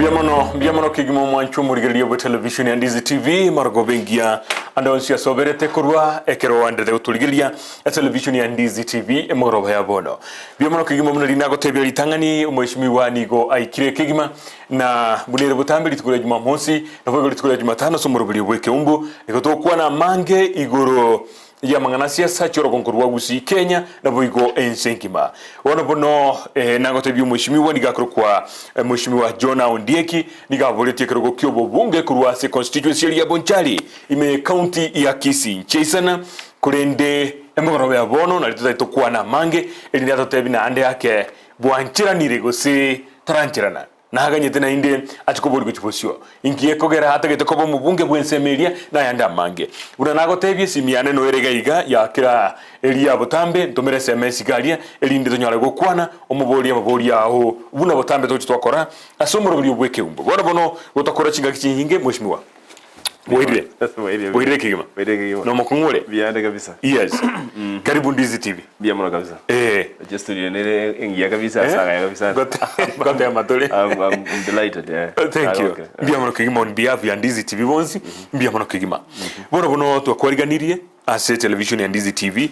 Biamono kigimo mwanchu murigelia bo television ya Ndizi TV margo bengia andonsia soberete kurwa ekero andete utuligelia ya television ya Ndizi TV emoro ya bono. Biamono kigimo mnalina gotebya litangani umheshimiwa nigo aikire kigima na bunere butambe litukule Jumamosi na bwo litukule Jumatano somoro buli bweke umbu ikotokuwa na mange igoro ya manganasia sachoro konkurwa Gusii Kenya na boigo ensenkima wono bono nagotebya umheshimiwa nigakro kwa mheshimiwa Jonah Ondieki nigaboletie kero kyobo bunge kurwa se constituency ya Bonchari ime county ya Kisii chesana kurende emogoro ya bono na litotokwa na mange elini atotebina ande yake bwanchira nirego se tranchirana na haganyete na inde atikobori kuchiposio ingiye kogera hata getokobo mubunge bwensemeria na yanda mange una nagotebye simiane no eregaiga ya kira elia botambe ntomere SMS galia elinde tonyara gokwana omubori ababori aho buna botambe tochi twakora asomoro buri obweke umbo bona bono gotakora chinga kicinhinge mheshimiwa Wahire kigima. No mokungole. Bianda kabisa. Yes. Karibu Ndizi TV. Biamona kabisa. Just to nene ingia kabisa saga ya kabisa. Got ya matole. I'm delighted. Yeah. Thank you. Biamona kigima on behalf ya Ndizi TV bonsi. Biamona kigima. Bono twakoriganirie ase television ya Ndizi TV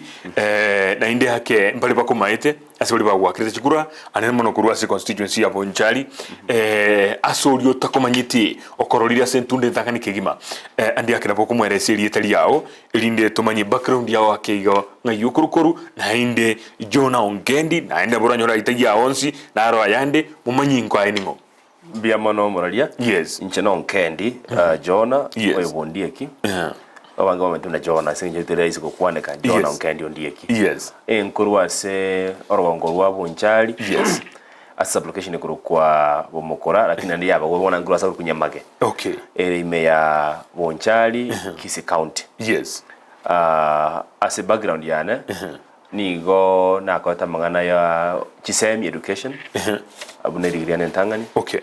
na inde hake mbali bako maete ase bali bagwa kirete chikura anene mono kurwa ase constituency ya Bonchari asorio takomanyiti okororira sentunde thakani kigima andi akira boko mwereseri etali yao elinde tomanye background yao akeigo ngayukurukoru na inde Jonah Ongendi na inde boranyora itagi yaonsi na aro ayande mumanyinko ayiningo biamono moralia. Yes. Ncheno Ongendi Jonah Ondieki. Wango wametuna Jonah sinje terezi kokwane ka Jonah Ongendi Ondieki. Yes. Enkurwa se orwango rwa Bonchari. Yes. As application kurukwa bomokora lakini ndi yaba wona ngura sa kunyamage. Okay. Ime ya Bonchari Kisii County. Yes. As a background yana nigo nakota mangana ya chisemi education. Abune degree ya ntangani. Okay.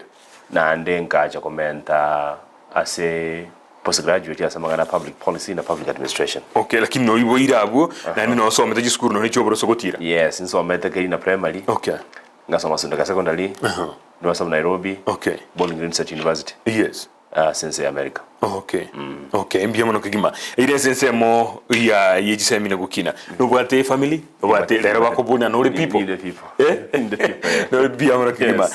Na ande nkaja komenta as a postgraduate ya samangana public policy na public administration. Okay, lakini no ibo irabo na no so meta jiskuru no nicho boro sokotira. Yes, so meta keri na primary. Okay. Ngasoma sunda ka secondary. Ndo some Nairobi. Okay. Bowling Green State University. Yes. Since America. Okay. Okay, mbiamono kigima. Ile sense mo ya yejisemi na gukina. No bwate family, no bwate lero bakobuna no people. The people. No mbiamono kigima.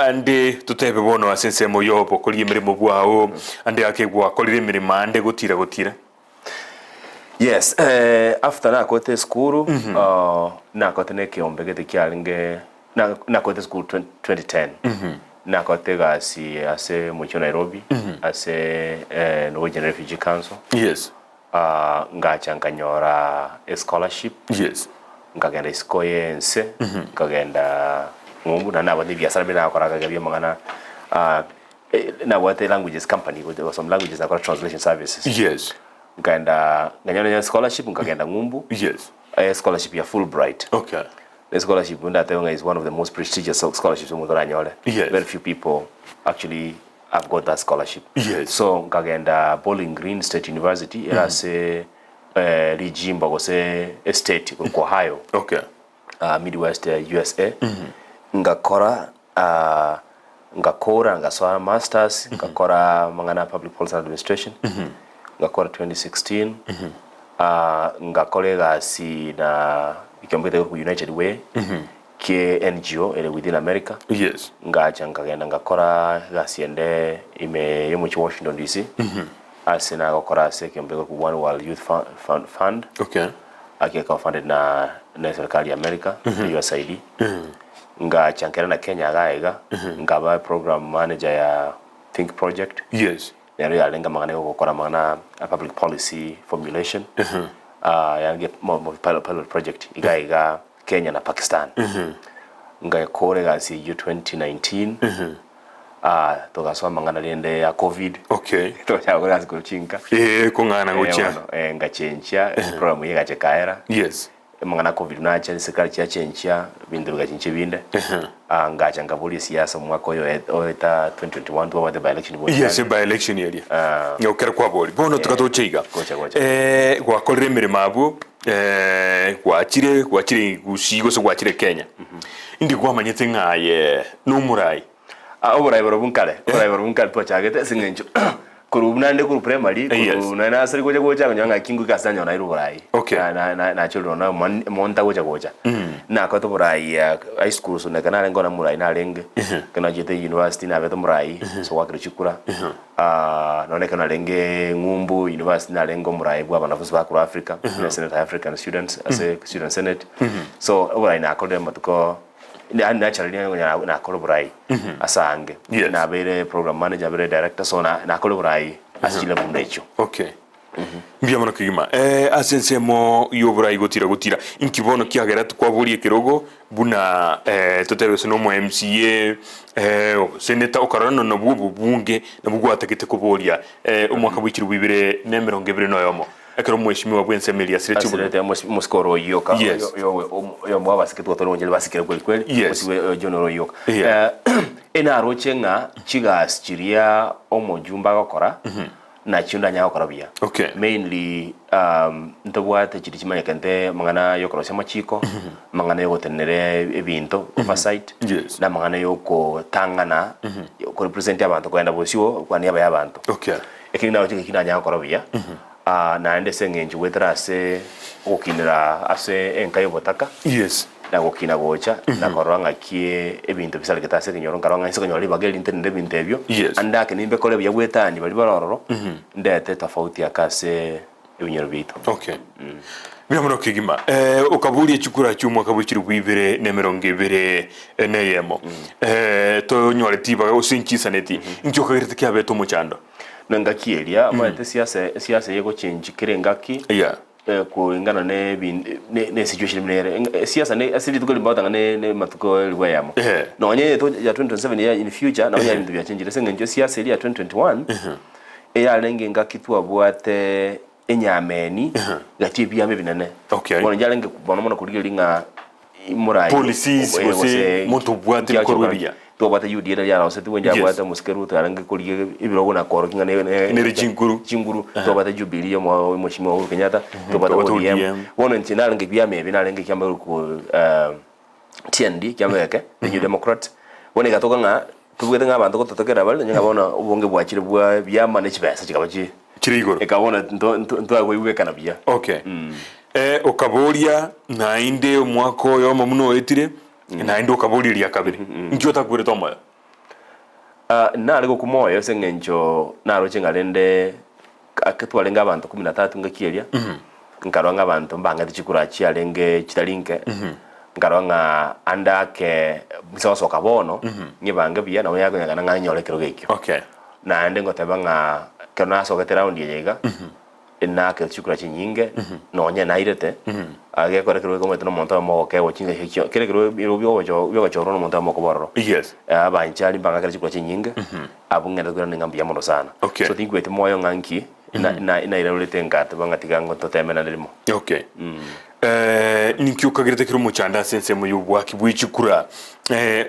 Ande tutebe bono sense mo yopo koli emirimo bwao ande akegwa koli emirimo ande gotira. Yes, after na kote school na kote ne kiombegete kyalinge na kote school 2010. Na kote gasi ase mucho Nairobi ase Norwegian Refugee Council. Yes. Ngacha nkanyora a scholarship. Yes. Ngagenda iskoye nse ngagenda ngumbu na nabandi biasara bina akoraga gabiya mangana na wate languages company with some languages akora translation services. Yes. Nganyona scholarship ngagenda ngumbu. Yes. A scholarship ya Fulbright. Okay. The scholarship is one of the most prestigious scholarships in Mudoranyole. Yes. Very few people actually have got that scholarship. Yes. So ngagenda Bowling Green State University era se regime bagose estate in Ohio. Okay. Midwest USA. Ngakora ngaswa masters ngakora mangana public policy administration. Ngakora 2016. Ngakolega si na ikiambeta ku United Way ke NGO within America. Yes. Ngacha ngagenda ngakora gasiende ime yo mu Washington DC. Asina gakora se kiambeta ku One World Youth Fund. Okay. Akeka funded na serikali ya America, USAID. Ngacha ngera na Kenya gaiga ngaba program manager ya Think Project. Yes. Nero ya lenga mangane gukora mangana a public policy formulation. Yange pilot project igaiga Kenya na Pakistan. Ngakore gasi 2019. Togaswa mangana lende ya COVID. Okay. Tochagora zikuchinka. Kungana nguchia. Ngachencha program ye gachekaera. Yes. Mangana COVID nacha serikali ya chencha bindu gachinche binde. Ngacha ngabuli siasa mwaka yo eta 2021 to the by election. Yes, by election area. Ngokera kwa boli. Bono tukatochiga. Kwa kolre miremabu kwachire Gusii gose kwachire Kenya. Indi kwa manyete ngaye no murai. Oburai bunkale twachagete singencho kurubunande kuru primary kurubuna na asiri goja nyanga kingu kasanya na iruburai na children na monta goja na ko to burai high school so na kana ngona murai na lenge kana jete university na beto murai so wakiri chikura none kana lenge ngumbu university na lengo murai bwa banafuzi ba ku Africa na Senate African students as a student senate so burai na ko dem tuko naturally na collaborate asange na bere program manager bere director so na collaborate asile bundecho mbia mono kigima asense mo yoburai gutira inkibono kiagera tukwaburie kirogo buna toterose no mo MCA senator okarano no bubu bunge na bugu atakite kuboria umwaka wikiri wibire nemero ngebire no yomo akero mweshimiwa bwense Melia Sirete muskoro yoka yo mwaba siketwa tono njele basikere kweli musiwe Jonah yoka ena rochenga chigas chiria omojumba gakora na chunda nya gakora bia mainly ntobwate chiri chimanya kente mangana yokoro sema chiko mangana yogotenere ebinto oversight na mangana yoko tangana yoko represent abantu kwenda bosio kwani aba yabantu ekina nawo chiki nya gakora bia na ende sengenju wetrase okinira ase enkayo botaka na gokina gocha na koranga kie ebintu bisale ketase kinyoro karanga iso kinyoro bageli intende bintebyo andake nimbe kole bya gwetani bali baroro ndete tofauti akase ebinyoro bito Bia mono kigima okabuli chukura cyumwa kabukiri gwibere nemero ngebere neyemo to nyore tiba osinchisa neti njoka girite kyabeto muchando nanga kielia mate siasa yego change kirengaki kuingana ne situation mnere siasa ne asili tukoli mbawanga ne matuko liwa yamo no nye to ya 2027 ya in future na bintu bya change lesenga njo siasa ya 2021 ya lenge ngaki tu abwate enyameni gati bya mebinane bona jalenge bona mona kuligelinga murai policies wose muntu bwate korubia to bata yudi era yara oseti wenja bwata muskeru tarange kulige ibirogo na koro kinga ne chinguru to bata jubilee mo moshimo Uhuru Kenyatta to bata ODM wono ntinala nge byame binalenge kyamba ku TND kyamba yake the New Democrat wone gatoka nga tubwete nga abantu kototokera bali nyanga bona ubonge bwachire bwa byama ne chibesa chikabachi chirigoro ekabona ntwa gwiwekana bya okaboria na inde omwako yo muno etire na inde okaboria ya kabiri njyo takwire tomoyo nale go kumoyo sengenjo naro chengalende akatwalenga abantu 13 ngakielia nkarwanga abantu mbanga tichikura chialenge chitalinke nkarwanga andake bisaso kabono nyibange bia na oyago nyanga nganyole kero gekyo na ande ngotebanga kana so gatera undi yega enake chikura chinyinge no nya nairete age kore kero ko metno monta mo ke wachinga hekyo kere kero byo choro no monta mo ko borro aba nchali mbanga kere chikura chinyinge abungenda kura ngambia mono sana so tinkwete moyo nganki na irelete ngata banga tigango totemena limo nikyo kagirete kiro muchanda sense mu yubwaki bwichikura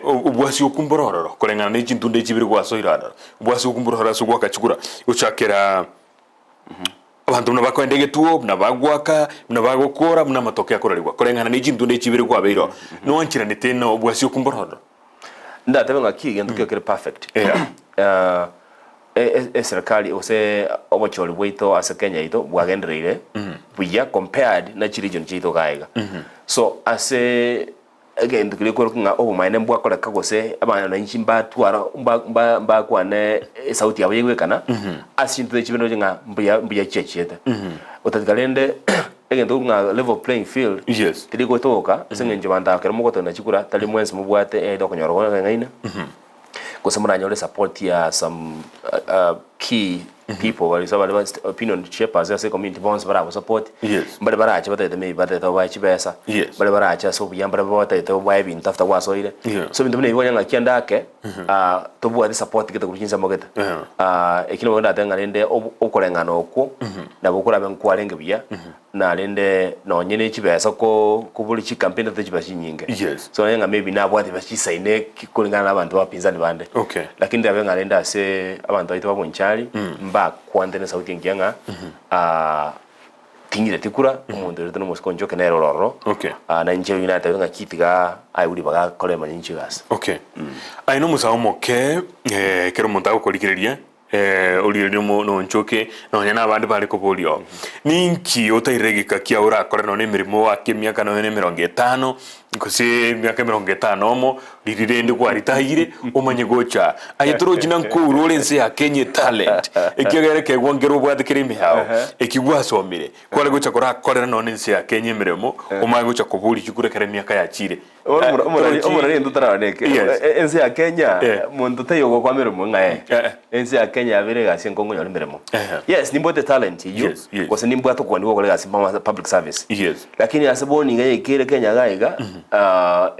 ubwasi okumbororo kolengana ne chintunde chibiri kwaso irada ubwasi okumbororo so gwakachikura uchakera abantu nabakwendege tuo nabagwaka nabagokora namatokea koralirwa kolengana ne chintunde chibiri kwabeiro no wanchira neteno ubwasi okumbororo ndatebenga kigendo kyo perfect serikali ose obocholi bwito ase Kenya ito bwagendereire buya compared na region chito gaiga so ase again tukile ko nga obumaine mbwakora kagose abana na nchimba twara mba kwane sauti yawe yegwekana asintu chibeno nga mbuya checheta otatikalende again nga level playing field tiliko toka sengenje banda kero mugoto na chikura tali mwenzi mubwate edo konyoro ngaina kusemana nyole support ya some key people wali sababu opinion shapers ya community bonds bara support bale bara acha batete me batete wa chibesa bale bara acha so biyamba batete wa ibin tafta wa so ile so bintu bine ibonye ngakianda ake to bwa support kita kuchinza mogeta ekino wenda tenga lende okolengano okwo na bukura benkwalenge biya na lende no nyene chibesa ko kubuli chi campaign te chibasi nyinge so yenga maybe na bwa tibachi saine kulingana na abantu bapinzani bande lakini ndabe ngalenda se abantu baito babonchali mba kwandene sauti ngianga tingire tikura umuntu rete no muskonjo kenero roro okay na nje United nga kitiga ai uri baga kole manyinchi gas okay ai no musawo moke kero muntu akukorikireria uri no nchoke no nyana abandi bari kubolio ninki otairegika kia ura kore no nemirimo wa kemiaka no ne 50 ngose miaka 50 mo rirende kwa ritahire umanye gocha ayitoro jina nkuru orense ya Kenya talent ekigere ke gwongero bwathikire mihao ekigwa somire kwale gocha kora kore no nense ya Kenya mirimo umanye gocha kubuli kikure kare miaka ya chire omora ndu tarawaneke ense ya Kenya muntu tayogo kwa mirimo ngae ense ya Kenya abere gasi nkongo nyori mirimo yes nimbo the talent you kwase nimbo atokwa ndiwo kole gasi public service yes lakini aseboni ngaye kire Kenya gaiga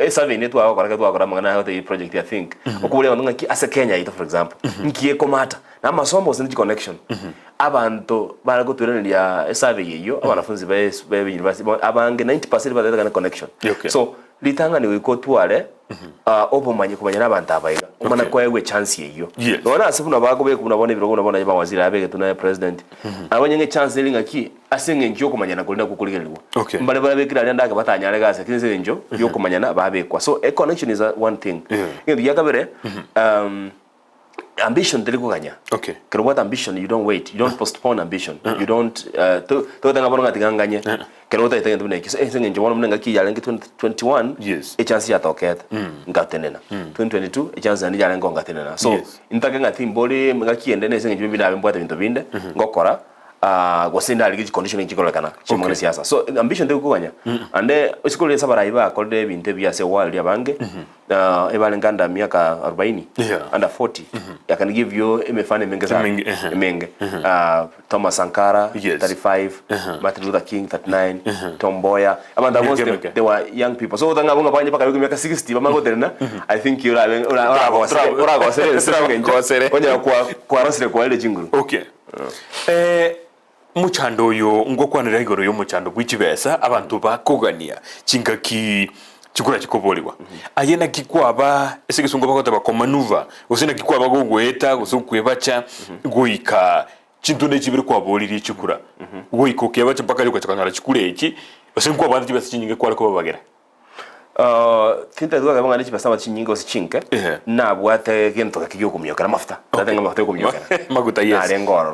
survey netu akora mangana hote project I think okubule abantu ngaki ase Kenya ito for example nkiye komata na masomo sindi connection abantu baragoturanira survey yeyo abanafunzi ba university abange 90% bateka connection so litanga ni wikotwale obo manye kumanya nabantu abayiga umana kwayewe chance yeyo nona asifuna bako be kunabona ibiro kunabona yaba wazira abege tuna president abanye nge chance linga ki asenge njyo kumanya nakolina kukuligelwa mbale bale bekira ndanga batanyale gase kinse njyo yo kumanya na babekwa so a connection is one thing ngi yakabere ambition telikuganya kero what ambition you don't wait you don't postpone ambition you don't to tanga bonga tinganganye kero uta itenge tubune kise senge njyo bona ngaki yale ngi 2021 a chance ya toketa ngatenena 2022 a chance ndi yale ngonga tenena so intake ngati mboli ngaki endene senge njyo binabe mbwate bintu binde ngokora gosinda aligi conditioning chikolekana chimone siasa so ambition telikuganya ande usikole sabara iba kolde binte bya se world yabange ebale nganda miaka 40 under 40 I can give you emefane menge Thomas Sankara 35 Martin Luther King 39 Tom Mboya amanda most they were young people so tanga bonga panye paka miaka 60 bamango terena I think you ura go sere onya kwa rasire kwa ile jinguru okay muchando yo ngokwanira igoro yo muchando gwikibesa abantu bakugania chingaki chikura chikoboliwa ayena kikwaba ese kisungo bakota bakomanuva usina kikwaba gogweta gusukwebacha goika chintunde chibiri kwaboliri chikura goiko kebacha paka yuko chakana chikure iki use nkwa bantu chibesa chinyinge kwale ko babagera tinta duka ngani chibesa chinyinge osichinke nabwate gento kakiyo kumyoka na mafuta ndatenga mafuta kumyoka maguta yes arengoro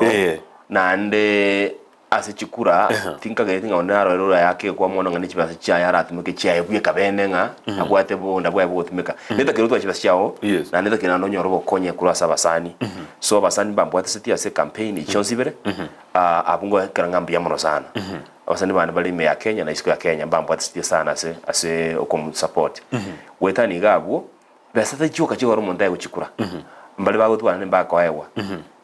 nande ase chikura tinka gatinga onaro rura yake kwa mwana ngani chibasa cha yara tumeke cha yebuye kabene nga abwate bonda bwa botumeka neta kirutu chibasa chao na neta kinano nyorobo konye kura sabasani so basani bambwate seti ase campaign ichonsibere abungo karangambia mono sana abasani bana bali me ya Kenya na isiko ya Kenya bambwate seti sana ase okom support wetani gabo basata choka chiko rumonda yuchikura mbali bago twana mbako ayewa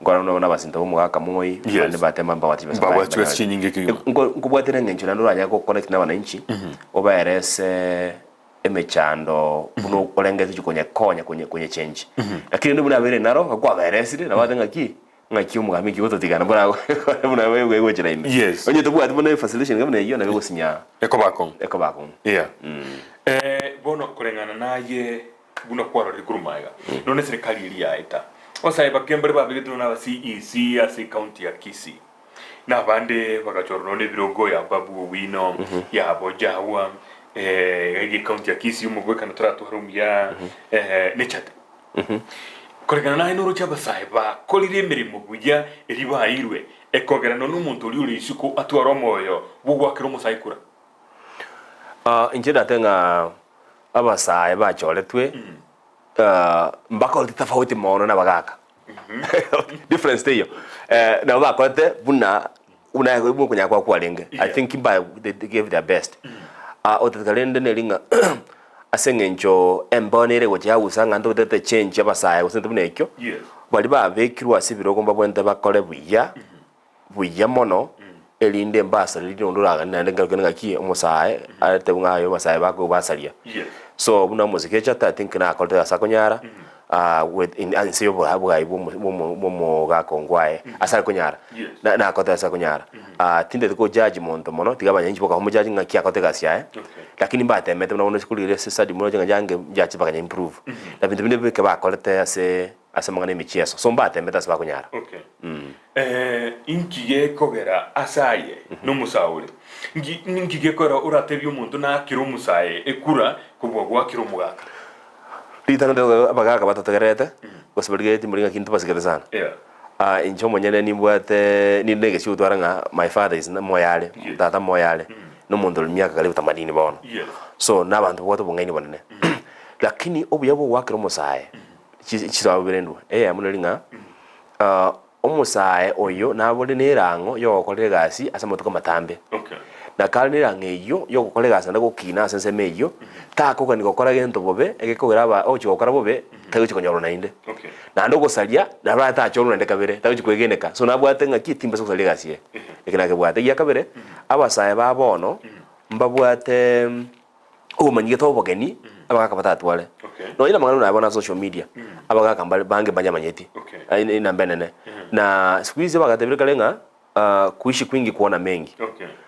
ngora no basinto mu aka moyi bande batema mbawati basa chinyinge kiyo ngubwatire ngenjo nando anya ko connect na wananchi obaerese emechando buno olengeze chikonya konya kwenye change lakini ndo munabere naro kwa baeresire na watenga ki ngaki umugami kiboto tigana buna wewe jira ime onye to bwati bono facilitation ngamne yo na bego sinya ekobako bono kurengana naye buno kwaro rikurumaiga none serikali iri yaita osaiba kembere babigetu na CEC ase county ya Kisii na bande bagachoro none birogo ya babu wino ya bojawa ege county ya Kisii umugweka na tratu harumya nechate koregana na inoro chaba saiba kolire mirimo buya eriba irwe ekogera no numuntu uri isuko atwaro moyo bugwakiro musaikura injeda tenga abasai bacholetwe mbako tofauti mono na bagaka difference there na bakote buna una kunya kwa kwalenge I think they gave their best otakalende nelinga asengenjo embonere gocha usanga ndo tete change abasai usente bunekyo bali babekirwa asibiro gomba bwente bakole buya mono elinde mbasa lino nduraga nande ngalkenga ki omusai ate bungayo basai bako basalia so buna muzike chata I think na akolte asakonyara with in ansiyo bwa ibo ga kongwae asal konyara na akolte asakonyara tinde ko judge monto mono tigabanya nchi boka homo judge ngaki akote gasia lakini mbate mete na uno shukuli rese sadi mono jange judge bakanya improve na bintu binde bike ba akolte ase mangane micheso so mbate mete asakonyara inki ye kogera asaye no musaure ngigekora uratebyo umuntu na kiro musae ekura kubwa gwa kiro mugaka litana ndo abagaka batategerete gosibirigeti muringa kintu basigere sana incho monyene nimbwate ninege cyutwaranga my father is na moyale tata moyale no muntu myaka kali utamadini bono so nabantu boto bungaini bonene lakini obuyabo wakiro musae chisabirendu amulinga omusae oyo nabole nerango yo kolere gasi asamotuka matambe na kalni rangeyo yo kolere gasi ndako kina sense meyo tako kani gokora gento bobe egekogera aba ochi gokora bobe tago chikonyoro nainde na ndoko salia na rata achoro ndeka bere tago chikwegeneka so nabwate ngaki timba so salia gasi ekina ke bwate ya kabere abasae babono mbabwate umanyige tobogeni abagaka batatwale no ina mangano nabona social media abagaka bange banyamanyeti ina mbenene na siku hizi bagatebire kalenga kuishi kwingi kuona mengi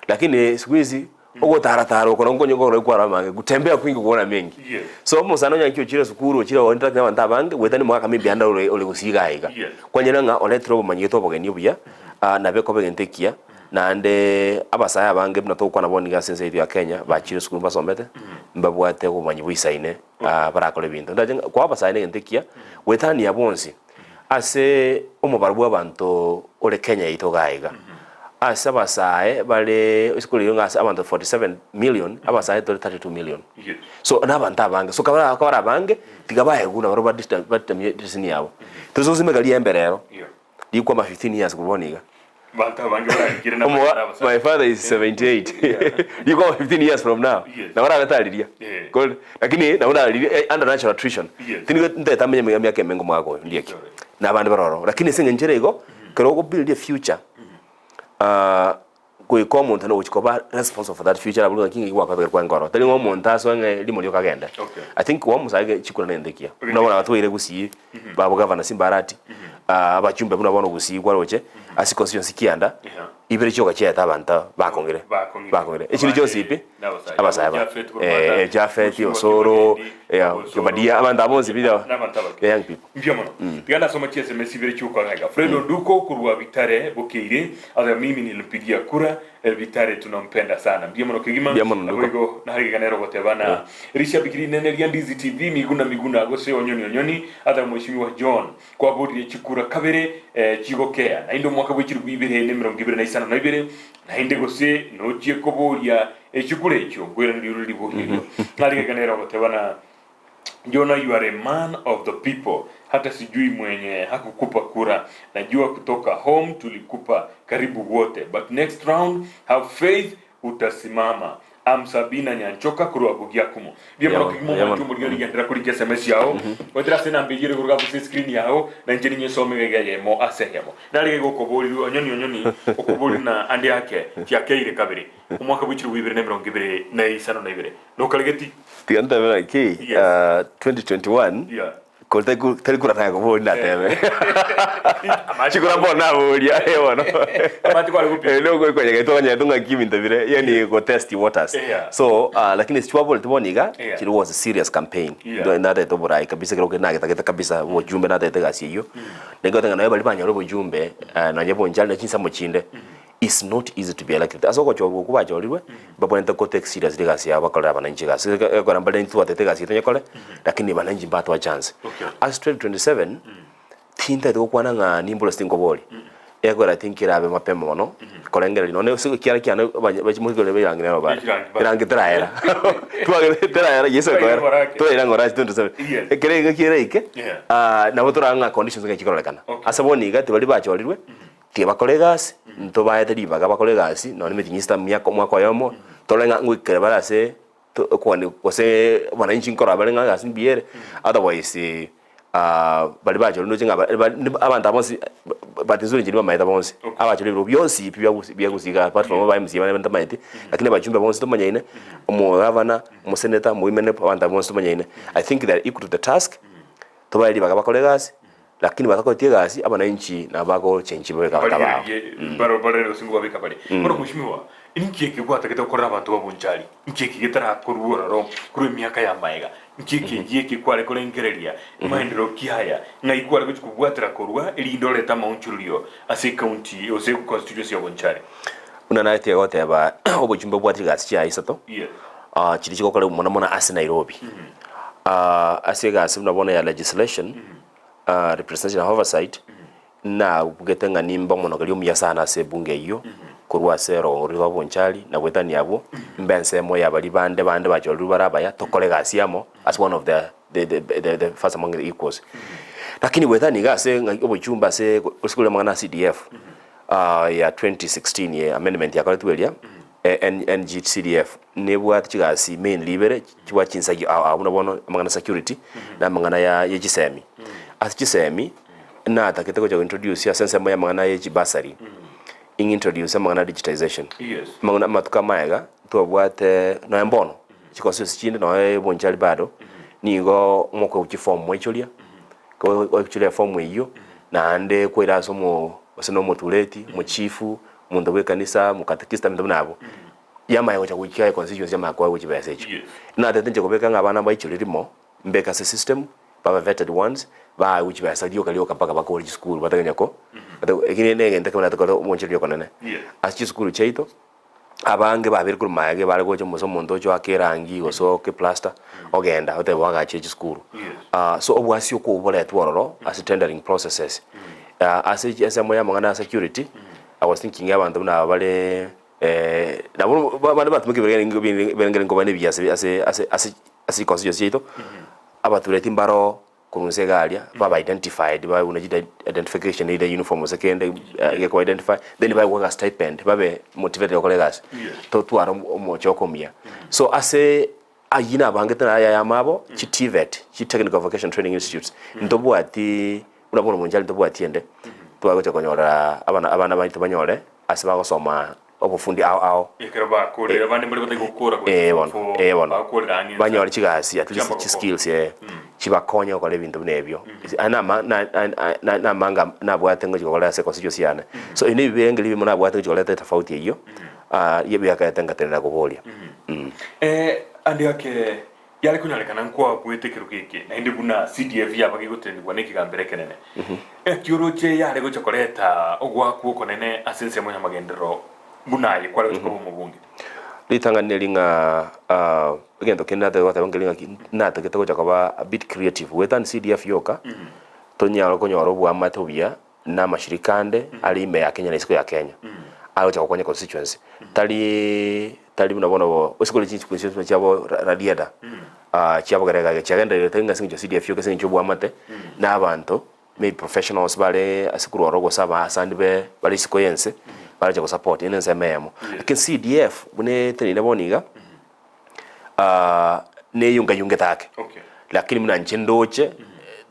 lakini siku hizi ugo tarataro kono ngonyo ngoro kwara mange gutembea kwingi kuona mengi so musano nyankyo chira sukuru chira wonta kwa nta bange wetani mwaka mibyanda ole gusiga iga kwanyera nga ole trobo manyito bogeni buya na beko begentekia na nde abasaya bange bna tokwana boniga sense ya Kenya bachire sukuru basomete mbabwate ko manyi buisaine barakole bintu ndaje kwa abasaya ngentekia wetani ya bonsi ase omubarbu abantu ole Kenya itogaiga ase abasaye bale iskuli ngase abantu 47 million abasaye 32 million so nabanta bange so kabara bange tigabaye guna baroba disini yabo tuzo zimegalia emberero dikwa ma 15 years kuboniga banta bange barakire na my father is 78 you go 15 years from now na wala gataliria good lakini na wala under natural attrition tini ndeta menye myaka mengo mwako Ondieki na abantu baroro lakini singe njerego kero go build a future ko umuntu no uchikoba responsible for that future abulu kingi kwa kwa ngoro tali ngo umuntu asonge limo lyo kagenda I think wa musage chikura nendekia unabona watu ile Gusii babo governor Simbarati abachumbe buna bono Gusii kwa roche asi constituency kianda ibere cyo gacheta abanta bakongere ekiri cyo sipi abasaba Jafeti Osoro badia abanta bonzi video young people mbyamo tigana soma chese mesi ibere cyo kwa gaga Fredo Duko kurwa Vitare Bokeire aza mimi nilipigia kura Vitare tunampenda sana mbyamo kigima ahego na hari ganero gotebana risha bigiri nene rya Ndizi TV miguna gose onyoni aza mheshimiwa John kwa bodi chikura kabere chigokea na indo mwaka bw'ikiru bibere ne 2022 na inde gose no chikoboria echikure ekyo gwera ndiro libohiro nali ganero gotebana Jonah, you are a man of the people. Hata sijui mwenye hakukupa kura. Najua kutoka home tulikupa karibu wote. But next round, have faith utasimama. Sabina nyanchoka kurwa bugiakumo. Bia mroki mo mtu muri ngendera kuri SMS yao. Wetera sena mbigire kurwa ku screen yao na njeni nyesome gege mo asehemo. Nali go kobori onyoni okobori na andi yake kyakeire kabiri. Umwaka bw'ikiru wibere ne 20 na isano na ibere. No kalegeti tianda bela ki 2021 kote kura tango bodi na teme chikura bona bodi ayo no amati kwa lupi leo kwa nyega tunga kimi ndabire yani go test waters so lakini sichwabo litiboniga it was a serious campaign nda to borai kabisa kero na geta kabisa wo jumbe na tete gasiyo nego tanga nayo bali banya robo jumbe na nyebo njali na chinsa mochinde. It's not easy to be elected. Asoko chogo kuba jolirwe babonenta ko take serious legacy ya bakora abananchi gasi ko ramba lentu atete gasi tonyekole lakini bananchi mbato wa chance as 2027 tinta do kwana nga nimbulo stingo boli ego think irabe mapema mono kolengera lino ne usiku kiara kiana bachimugole beyangi nabo ba irangi traera traera yeso ko to irango ras 27 ekere kireke na botoranga conditions ngachikorekana asaboni gati bali bacholirwe tie bakolegas nto baete libaga bakolegas no ni metinyista mwako yomo tolenga ngwikere barase kwani kose wananchi nkora balenga gas biere otherwise bali bacho no jinga abantu abonsi batizuri njini bamaita bonsi abacho libro byonsi bya gusiga apart from ba MC bana bamaite lakini bajumbe bonsi to manyaine mu governor mu senator mu women abantu bonsi to manyaine I think they are equal to the task to bali baga bakolegas lakini bakakotie gasi abananchi na bako chenchi bwe kababa baro singo babika bali baro mushimiwa inkeke gwata kete okora abantu babunjali inkeke getara kurura ro kuri myaka ya maiga inkeke yeke kwale kole ngereria maendero kiaya ngai kwale kugwatira kurwa iri ndoleta maunchulio ase county ose constituency ya bonchari una na tie gote ba obujumbe bwati gasi ya isato chiri chikokole mona ase Nairobi ase gasi unabona ya legislation representation oversight na bugetenga nimba mono gali umya sana ase bunge iyo kurwa sero ori babonchali na gwetani abo mbense mo ya bali bande bacholu barabaya tokole gasi yamo as one of the first among the equals lakini wethani gase obujumba se kusikule mangana CDF ya 2016 ye amendment ya kwetwelia NGCDF nebwa chigasi main libere chwa chinsagi abuna bono mangana security na mangana ya gisemi gisemi na atakete ko introduce ya sense ya mangana ya basari introduce mangana digitization mangana matuka maega to bwate no embono chikoso chinde no bonchali bado nigo moko uchiform mwecholia ko uchilia form iyo na ande kwera somo wasino motuleti muchifu mundu we kanisa mukatekista mindu nabo yama yo chakuchia constituency yama kwa which message na tetenje kobeka ngabana baichilirimo mbeka system baba vetted ones ba which message yo kalio kapaka ba college school bataganya ko ekine nege ndakana takolo monchilio konene achi school cheito abange babiri kuri maage bale gocho muso muntu cyo akerangi goso ke plaster ogenda ote waga chechi school so obwasi ko obole twororo as tendering processes as moya mangana security I was thinking abantu na bale na bana batumike berengere ngo bane byase as constituency ito abatuleti mbaro kunuse galia baba identified ba unajida identification ile uniform second ko identify then ba work stipend babe motivate your colleagues to twara omocho komia so ase ayina bangetana ya mabo chi TVET chi technical vocation training institutes ndobo ati unabona monjali ndobo atiende twago chakonyora abana baito banyore ase bagosoma obufundi ao ikiraba kore abandi muri batego gukora bona banyore chigasi at least skills chibakonya okole bintu nebyo na manga na bwate ngo chikola se constituency yana so ine bibenge libi mona bwate chikola tofauti iyo yebi akatenga tena kubolia andi yake yale kunyalekana nkwa bwete kirugike na indi buna CDF yabagi gutendwa nikigambere kenene kyuroche yale gochokoleta ogwa kuko nene asense monya magendero bunaye kwale kuko mu bunge litangane linga agento kenata wata bangelinga nata ketako chakaba a bit creative wethan CDF yoka tonyalo konyoro bwa matobia na mashirikande ali ime ya Kenya na isiko ya Kenya alo chakonya constituency tali bunabona bo usikole chinchi constituency chabo radiada chabo garega chagenda yotenga sinjo CDF yoka sinjo bwa mate na abantu maybe professionals bale asikuru orogo saba asandi be bale isiko yense bale chako support inense memo lakini CDF bune tenina boniga ne yunga take lakini mna nchendoche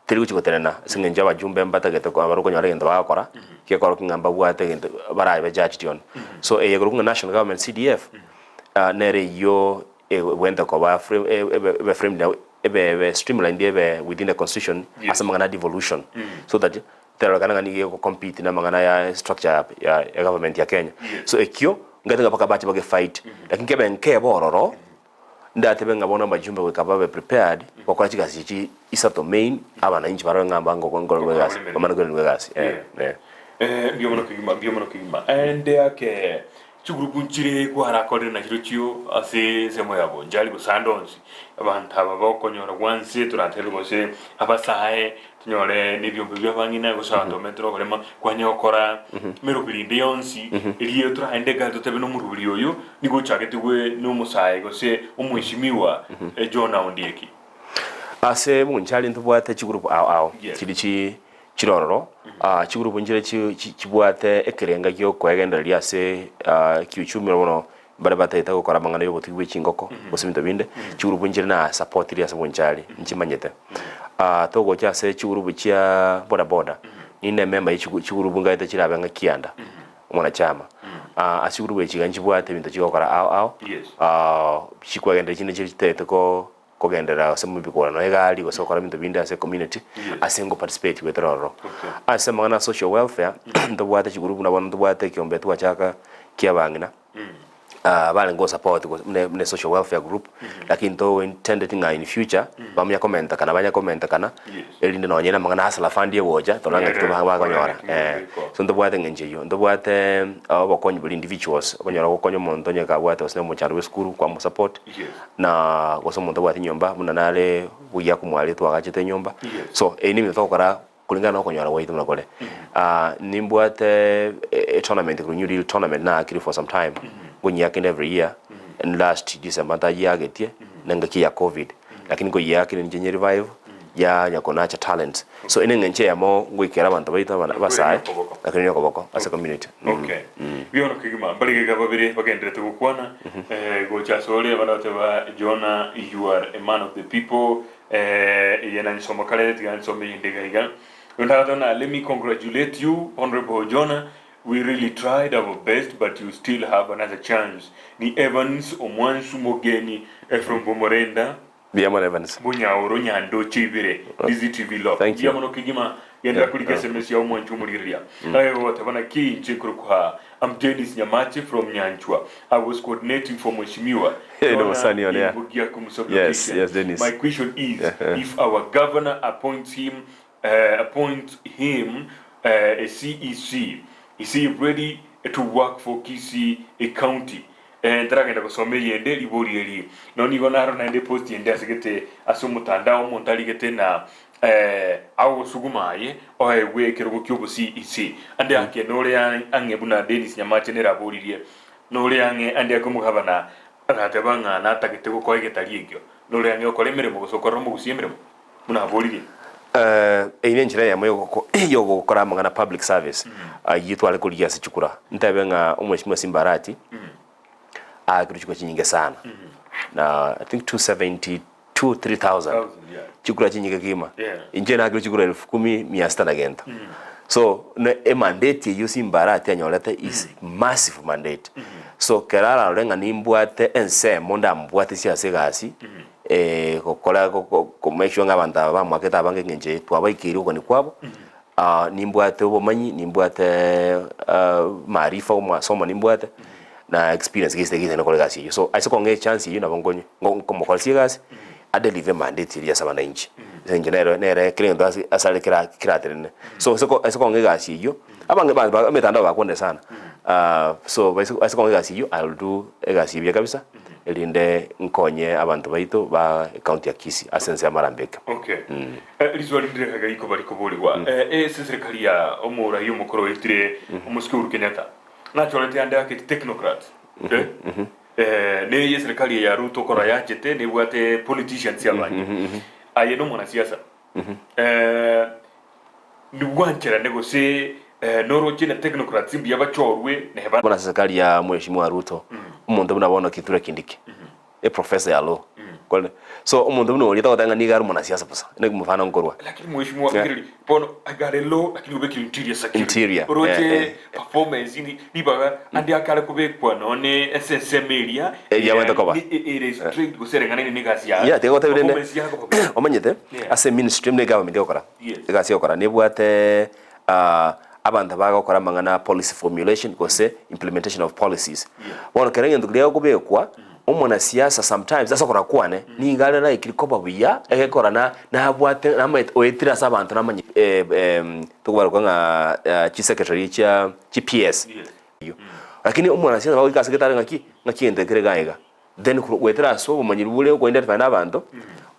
tiri kuchikoterana singenja bajumbe mbata getako abaruko nyare ngenda bakora kekoro kingamba bwate ngenda baraye bajudge tion so yegurunga national government CDF nere yo wenda ko ba frame now streamline within the constitution as mangana devolution so that there kana ngani ko compete na mangana ya structure ya government ya Kenya so ekyo ngata paka bachi bage fight lakini kebe nke bororo ndate benga bona majumbe we kababe prepared kwa kwa chikazi isato main abana inchi baro ngamba ngongolo gas kamana ngolo gas biomono kigima ende yake chugrupu nchire ko harakore na chirochio ase semo yabo njali gusandonsi abantu abakonyora wanse turatero gose abasahe tunyore nibyombe byabangina gusando metro kolema kwanyokora merubirinde yonsi iriyo turahende gato tebe no murubiri oyo nigo chagetigwe no musaye gose umwishimiwa Jonah Ondieki ase munchali ntubwate chigrupu ao chirichi chirororo chigrupu njire chibwate ekerenga kyo kwegenda lyase kiuchumi rono bare batayita gukora mangana yo butugwe chingoko bosimito binde chigrupu njire na support lyase munchali nchimanyete togo cyase chigrupu chia boda ine member chigrupu ngaita chirabanga kianda umona chama achigrupu chiganchi bwate bintu chigokora ao chikwegenda chine chitete ko kogendera semu bikora no egali gosokora bintu binde ase community asengo participate weteroro ase mangana social welfare ndobwate chigrupu na bono ndobwate kiombe twachaka kiabangina bale ngo support ne social welfare group lakini to intended in future bamya comment kana elinde no nyina mangana asala fund ye woja to langa to ba konyora so ndo bwate ngenje yo ndo bwate abakonyi buli individuals konyora kokonyo monto nya ka bwate osne mo charwe skuru kwa mo support na goso monto bwate nyomba munanale buya kumwali to agachete nyomba so eni mi to kora kulingana no konyora wait mna kole nimbwate a tournament ku new deal tournament na akiri for some time gonya yake every year and last December ta yagetie nangaki ya covid lakini go yake ni engineer revive ya nyakona cha talent so ene ngenche ya mo ngwikera abantu baita basaye lakini yoko boko as a community okay biona kigima bali ga babire bagendere tukwana go cha sole banote ba Jonah, you are a man of the people yena ni somo kale tigan somo indiga iga undadona. Let me congratulate you, Honorable Jonah. We really tried our best, but you still have another chance. Ni Evans Omwansu Mogeni from Bomorenda. Biamon Evans. Bunyauro Nyando Chivire. Ndizi TV Love. Thank you. Biamono Kigima yenda kulika SMS ya Omwansu Muriria. Ayo watabana ki nchekrukuha. I'm Dennis Nyamache from Nyanchwa. I was coordinating for Mheshimiwa. Yes, Dennis. My question is, if our governor appoints him a CEC, is he ready to work for Kisii County? Ntaragenda kusome yende libori eli noni gonaro na ende post yende asegete asomutandao montaligete na awo sugumaye owe kerogo kyobo CEC ande ake nole angebuna Dennis Nyamache ne raboririe nole ange ande akomuhaba na agatebanga na tagete ko koigetari egyo nole ange okoremere mu gusokoro mu gusiemere muna aboririe ine njira ya moyo gukora mangana public service yitwale kuliya sichukura ntabenga umweshimwa Simbarati agrichiko chinyinge sana na I think 272-3,000 chukura chinyinge kima inje na agrichikura 10,600 genta so a mandate you Simbarati anyolete is massive mandate so kerala renga nimbwate ense monda mbwate sia segasi kokola ko make sure ngabanta ba mwaketa bange ngenje twabaikiri uko ni kwabo nimbwate ubumanyi nimbwate maarifa umasoma nimbwate na experience giste no kolega siyo so asikonge chance yiyo nabongonyo ngomo kwalisi gasi adelive mandate ya sabana inchi engineer nere client asale kira tene so asikonge gasi yiyo abange ba metanda bakonde sana so asikonge gasi yiyo I'll do gasi yiyo kabisa elinde nkonye abantu baito ba county ya Kisii asense ya Marambeka. Okay. Lizwali ndire kagiko baliko boliwa. Serikali ya omura yo mukoro yitire umuskuru Kenyatta. Naturally ande ake technocrat. Ne serikali ya Ruto kora yachete ne bwate politicians ya banyi. Ayeno mwana siasa. Ni wanchera negose noro china technocrats bya bachorwe ne heba. Mwana serikali ya Mheshimiwa Ruto. Umuntu bunabona kitura kindiki professor ya law so umuntu buno lita kotanga ni garu mwana siasa pasa ne kumfana nkorwa lakini mheshimiwa fikiri pono agare law lakini ubeki interior roje performance ni baga andi akale kubekwa none SSM area ya wenda koba it is strict guserengana ni gasi ya tego tabirende omanyete as a ministry ne government yokora gasi yokora ne bwate abantu bagakora mangana policy formulation kose implementation of policies wana kerenge ndukliya kubekwa umwana siasa sometimes asakora kwane ni ngale na ikirikoba buya ekekora na bwate na oetira sabantu namanye tukubara kwa chi secretary cha GPS lakini umwana siasa bagika secretary ngaki gaiga then kuwetira so umanyiri bule ko indete fana abantu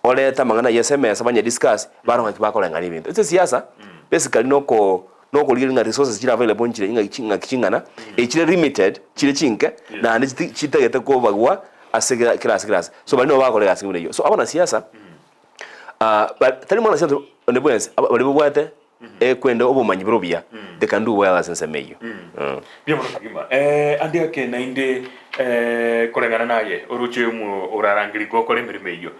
oleta mangana SMS abanye discuss baronga bakora ngani bintu it's siasa basically noko liringa resources chira available nchire inga kichingana chire limited chire chinke na ane chitegete ko bagwa asegera class so bali no bakolega singule yo so abana siasa but tali mwana siasa on the boys bali bwate kwenda obumanyi burobia they can do well as nsemeyo bia mwana kagima andi ake na inde kolengana naye oroche mu orarangiri go kole mirimeyo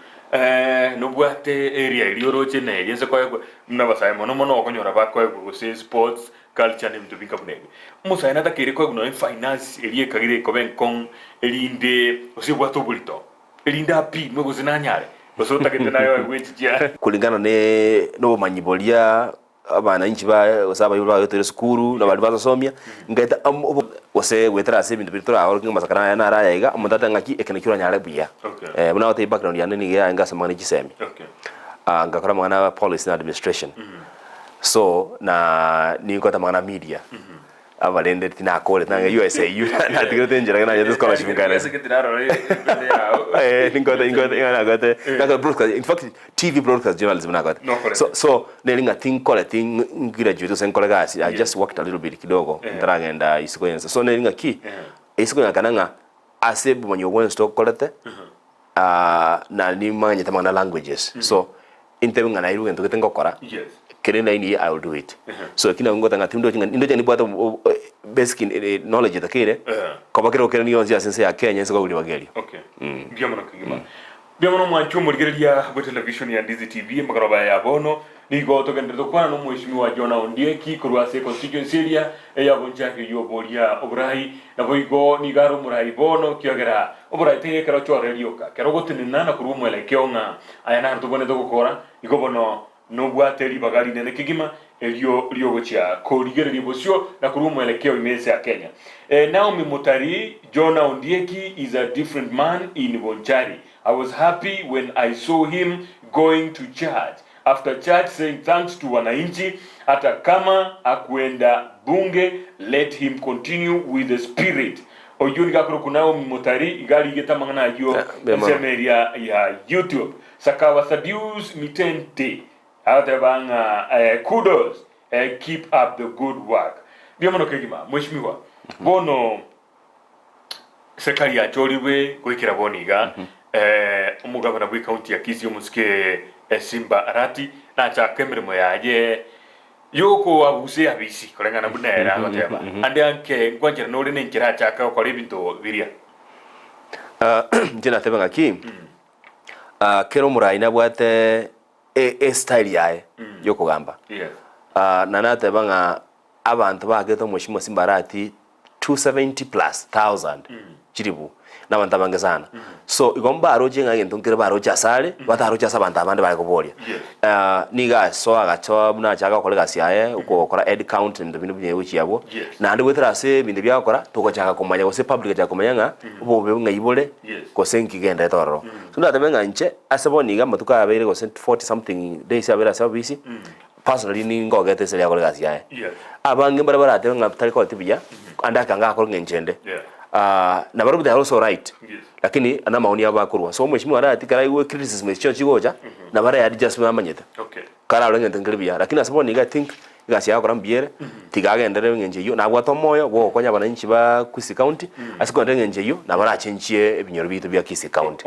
no bwate area ili oroche na yense kwa mna basaye mono okonyora bakwa go sports culture ni mtu binka bunege musa ina takiri kwa no finance eli ekagire ko benkon elinde osibwato bulito elinda api mego zinanyare basota kete nayo wechijia kulingana ne no manyibolia abana inchi ba saba yulo yote skuru na bali bazasomia ngaita ose wetera se bintu bitura aho masakana ya nara yaiga amutata ngaki ekenekira nyare buya buna wote background ya nini ya ngasa mani gisemi ngakora mwana policy na administration so na ni kota mwana media abalende tina kole tanga USAU na tigote njira kana ya scholarship ngana ingota ngata broadcast in fact TV broadcast journalism na gata so nelinga think kole thing graduate sen kole gasi I just worked a little bit kidogo ntaragenda isiko yenza so nelinga ki isiko ngana ase bumanyo one stock kolete na ni manya tamana languages so intebinga na iru ngento ketengo kora kerenda ini I will do it so kina ngota ngati ndo jani bwata basic knowledge takire kwa kero kereni yonzi asense ya Kenya siko uli bageli biamana kigima biamana mwancho murigeria kwa television ya Ndizi TV magaroba ya bono nigo togende kwana no mheshimiwa Jonah Ondieki kurwase constituency area ya bonjake yo boria obrahi na boigo nigaro murai bono kiagera obrahi tege kero chore rioka kero gotinina na kuru mwelekeo nga ayana tubone gukora igo bono no bwateri bagari nene kigima elio gocha korigereria bosio na kuru mwelekeo imese ya Kenya Naomi Mutari Jonah Ondieki is a different man in Bonchari. I was happy when I saw him going to church. After church saying thanks to wananchi hata kama akuenda bunge, let him continue with the spirit. Oyuni gakro kunao Mutari igali geta mangana yo semeria ya YouTube sakawa sadius mitente hata banga kudos keep up the good work. Biamono kegima mheshimiwa bono sekali ya choliwe kwikira boniga umugabana bwi county ya Kisii umuske Simba Arati na cha kemeremo yaje yoko abuse abisi kolengana bunera bateba ande anke ngwanjira no rene nkira chaka kwa libinto biria jina tebanga ki kero murai na bwate style yae yoko gamba na natebanga abantu bageto mushimo Simba Arati 270,000+ chiribu na bantabange sana so igomba aroje ngagento ngire baroja sale bataroja sabanta abandi bari kuboria niga so agacho buna chaga kolega siaye uko kora head count ndo bintu bye wichi yabo na ndi wetera se bintu bya kora to chaga kumanya gose public chaga kumanya ubo ngayibole ko senki genda toro so ndatemenga nche asebo niga matuka abere go 40 something days abera sabisi personally ni ngogete sele kolega siaye abange barabara atenga tariko tibya andaka ngakoro ngenchende na barubu they are also right lakini ana maoni yaba kurwa so mheshimiwa Arati kara iwe criticism echo chigoja na bara ya just mamanyeta kara lo ngente ngelibia lakini asabo niga think gasi yakora mbiere tigaga endere ngenje yo na bwato moyo wo konya bananchi ba Kisii County asiko ndenge ngenje yo na bara chenchie ebinyoro bitu bya Kisii County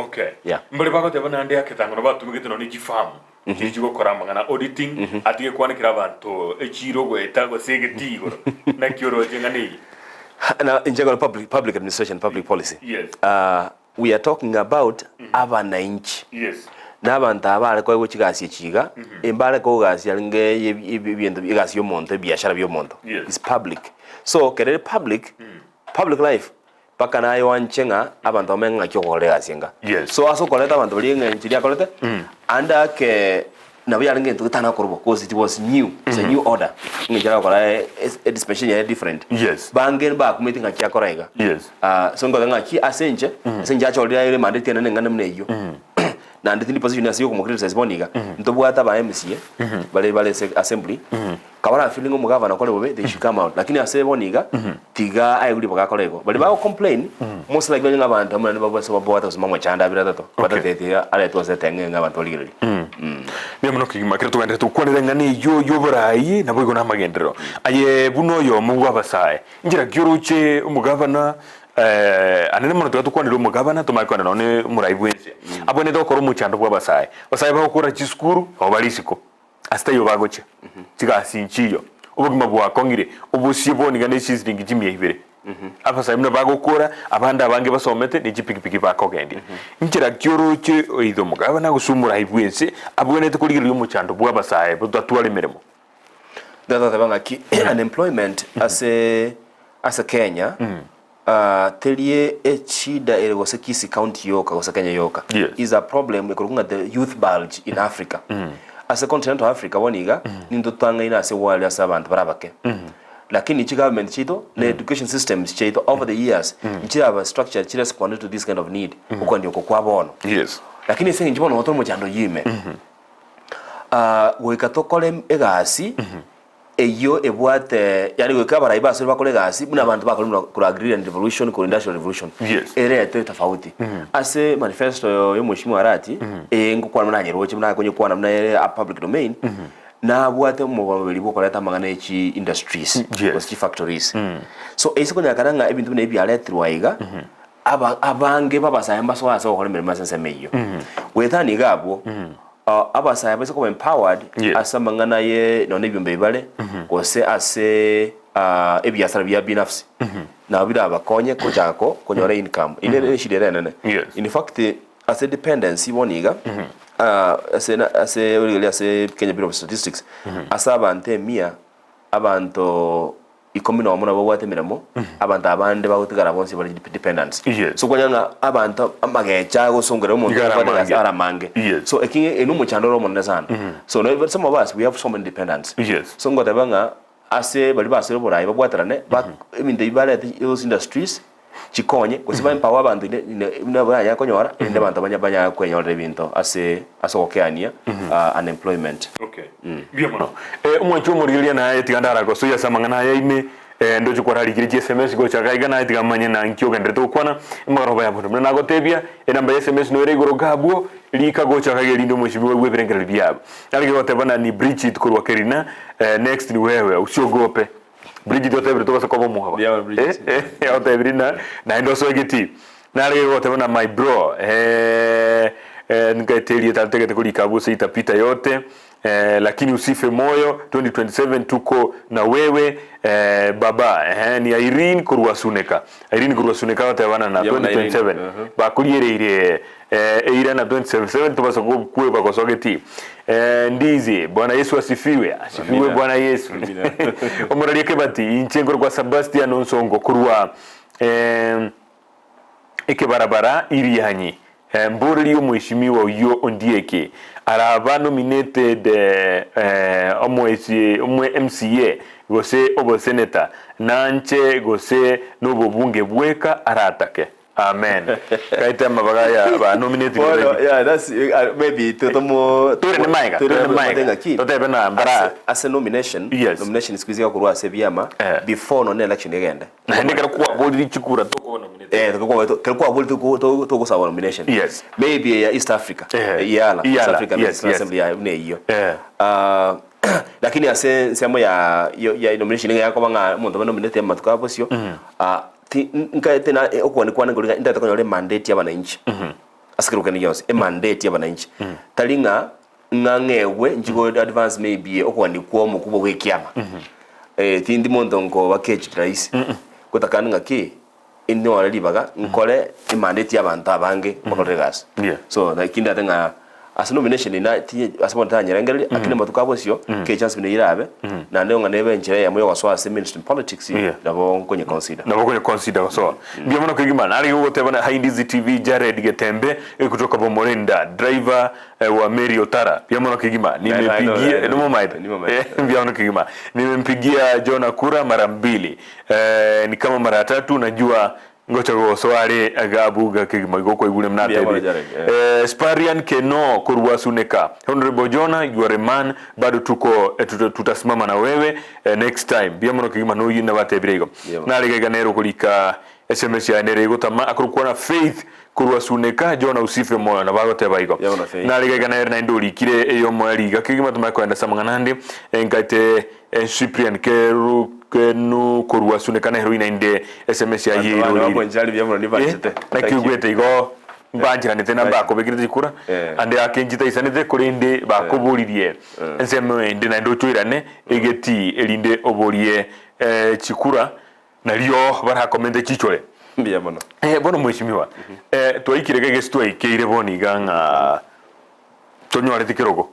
mbere bako tebana ande yaketango no batumigite no ni gifamu chichigo korama ngana auditing atige kwanikira abantu echiro go etago segetigo na kyoro jengane now in general public administration public policy we are talking about abananchi n'abantu abale ko guchigasi chiga imbale ko gasi alnge ibintu igasi yo monto biashara byo monto is public so kere public life paka nayo wanchenga abantu amenga kyokole gasinga so aso koleta abantu linga nchiria koleta anda ke na bya ngento gutana korbo because it was new it's a new order ngijara kola dispensation different bangen ba kumiti ngakia koraiga so ngoda ngaki asenje senja cholira ile mandate na ngana mneyo na nditini position asiyo como criticize boniga ntobwata ba MCA bale assembly kabara feeling mu governor kole bobe they should come out lakini ase boniga tiga ayuri baka kolego bale ba complain most like benga abantu amana baba so bota so mamwa chanda bira tato batatete ale to se tenge ngabantu ligiri biamono kigima kire tugende tukwanira ngani yo burayi nabo igona magendero aye buno yo mu abasaye ngira gyuruche umugavana anene mono tukwanira umugavana tumakwana none muraibwense abone dokoro muchando bw'abasaye basaye bakora chiskuru abalisiko asitayo bagoche tigasinchiyo ubugima bwakongire ubusiboni ngane shiziringi jimye ibere abasaye mna bagokora abandi abange basomete ni jipikipiki bakogendi ngira gyuruche oido mugavana gusumura ibwense abone tukurigirira umuchando bw'abasaye butatwale mirimo data banga ki unemployment as a Kenya telie echida ere gose Kisii County yoka gose Kenya yoka is a problem ekurunga the youth bulge in Africa as a continent of Africa woniga nindo twangaina ase wali ase abantu barabake lakini chi government chito na education systems chito over the years chira structure chira respond to this kind of need uko ndio kwa bono yes lakini senge njibono woto mujando yime goikatokole egasi eyo ebwate yani gwikabara ibasuri bakole gasi buna abantu bakole kura green revolution kura industrial revolution erete tofauti ase manifesto yo mheshimiwa Arati ngukwa na nyeroche muna konye kwa na a public domain na bwate mu babiri bokoleta mangana echi industries echi factories so esiko nyakaranga ebintu bine byaletrwaiga abange babasayamba so asa okole merima sensemeyo wethani gabo abasaya bese ko empowered asa mangana ye no nebyombe bibale kose ase ebyasara bya binafsi na bira abakonye ko jako konyora income ine shirere nene in fact ase dependency woniga ase Kenya Bureau of Statistics asa abante mia abantu ikomino omuna bwate miramo abantu abande bagutigara bonse bali dependence so kwanyanga abantu amagecha gusongera umuntu ara mange so ekinge enu muchandoro monne sana so no some of us we have some independence so ngote banga ase bali basere borai babwatarane but I mean they bale those industries chikonye kusiba empower abantu ine baya konyora inde abantu banya kwenyora ebinto ase okeania unemployment bien mono umwanchu murigiria na etigandara ko so yasamangana yaine ndocho kwa rali SMS go chakaiga na etigamanye na nkyo gendreto kwana mugaro ya bono na gotebia enamba SMS no regoro gabwo lika go chakaiga lindo mwishibi wewe berengera byabo ali gotebana ni Bridget kurwa kerina next ni wewe usiogope Bridget otebire to basa kwa muhaba otebirina na ndo so geti na ali gotebana my bro nikaitelia tateke kulika busa itapita yote lakini usife moyo 2027 tuko na wewe baba ni Irene Kurwasuneka watavana na 2027 bakulire ire na 2027 tubasa kuwe kwa sogeti Ndizi Bwana Yesu asifiwe Bwana Yesu omurali kebati inchengo kwa Sebastian Onsongo kurwa barabara iri hanyi mburi yo mheshimiwa uyo Ondieki araba nominated omwe MCA gose obo senator nanche gose nobo bunge bweka aratake amen kaita mabagaya ba nominated yeah that's maybe totomo tore ne maiga tote na bara as a nomination is kwizia kurwa sebiama before no election agenda na ndikara kuwa bodi chikura toko nominated kwa bodi toko sawa nomination maybe ya East Africa East African Assembly ya ne hiyo lakini ase sema ya nomination ya kwa nga muntu nominate matuka hapo sio tena okwani kwana ngolika ndata konyole mandate ya bananchi asikiruka ni yose mandate ya bananchi talinga ngangewe njigo advance maybe okwani kwa mukubo wekiama tindi mondo ngo bakechi rais kutakana ngaki indi wale libaga nkole mandate ya bantu abange bakore gas so lakini ndata as nomination ina asabonta nyerengere akine matukabo sio ke chance bine irabe na ndio nganebe njere ya moyo waswa se ministry politics nabo konye consider so ndio mwana kigimana ali wote bana Ndizi TV Jared Getembe kutoka Bomorenda driver wa Mary Otara pia mwana kigimana nimepigia ndio maida ndio mwana kigimana nimempigia Jonah kura mara 2 ni kama mara 3 najua ngocha go sware agabuga kigimagoko igule mnate Sparian Keno Kurwasuneka Honorable Jonah you are a man bado tuko tutasimama na wewe next time bia muno kigima no yina batebirego nalega nero kulika SMS ya nerego tama akurukwa na Faith Kurwasuneka Jonah usife moyo na bagote baigo nalega nero na ndoli kire eyo mwaliga kigima tumakwenda samanganande enkate Cyprian Kenu Kurwasuneka na heroina inde SMS ya yero bonjali bya muno nibajete nakigwete igo banjira nitena bako begirije kura ande akenjita isanite kurinde bakoburirie enseme inde na ndochwirane egeti elinde oborie chikura nalio bara komende chichore mbia mono bono mheshimiwa twaikirege gestu ikire boni ganga tonyware tikirogo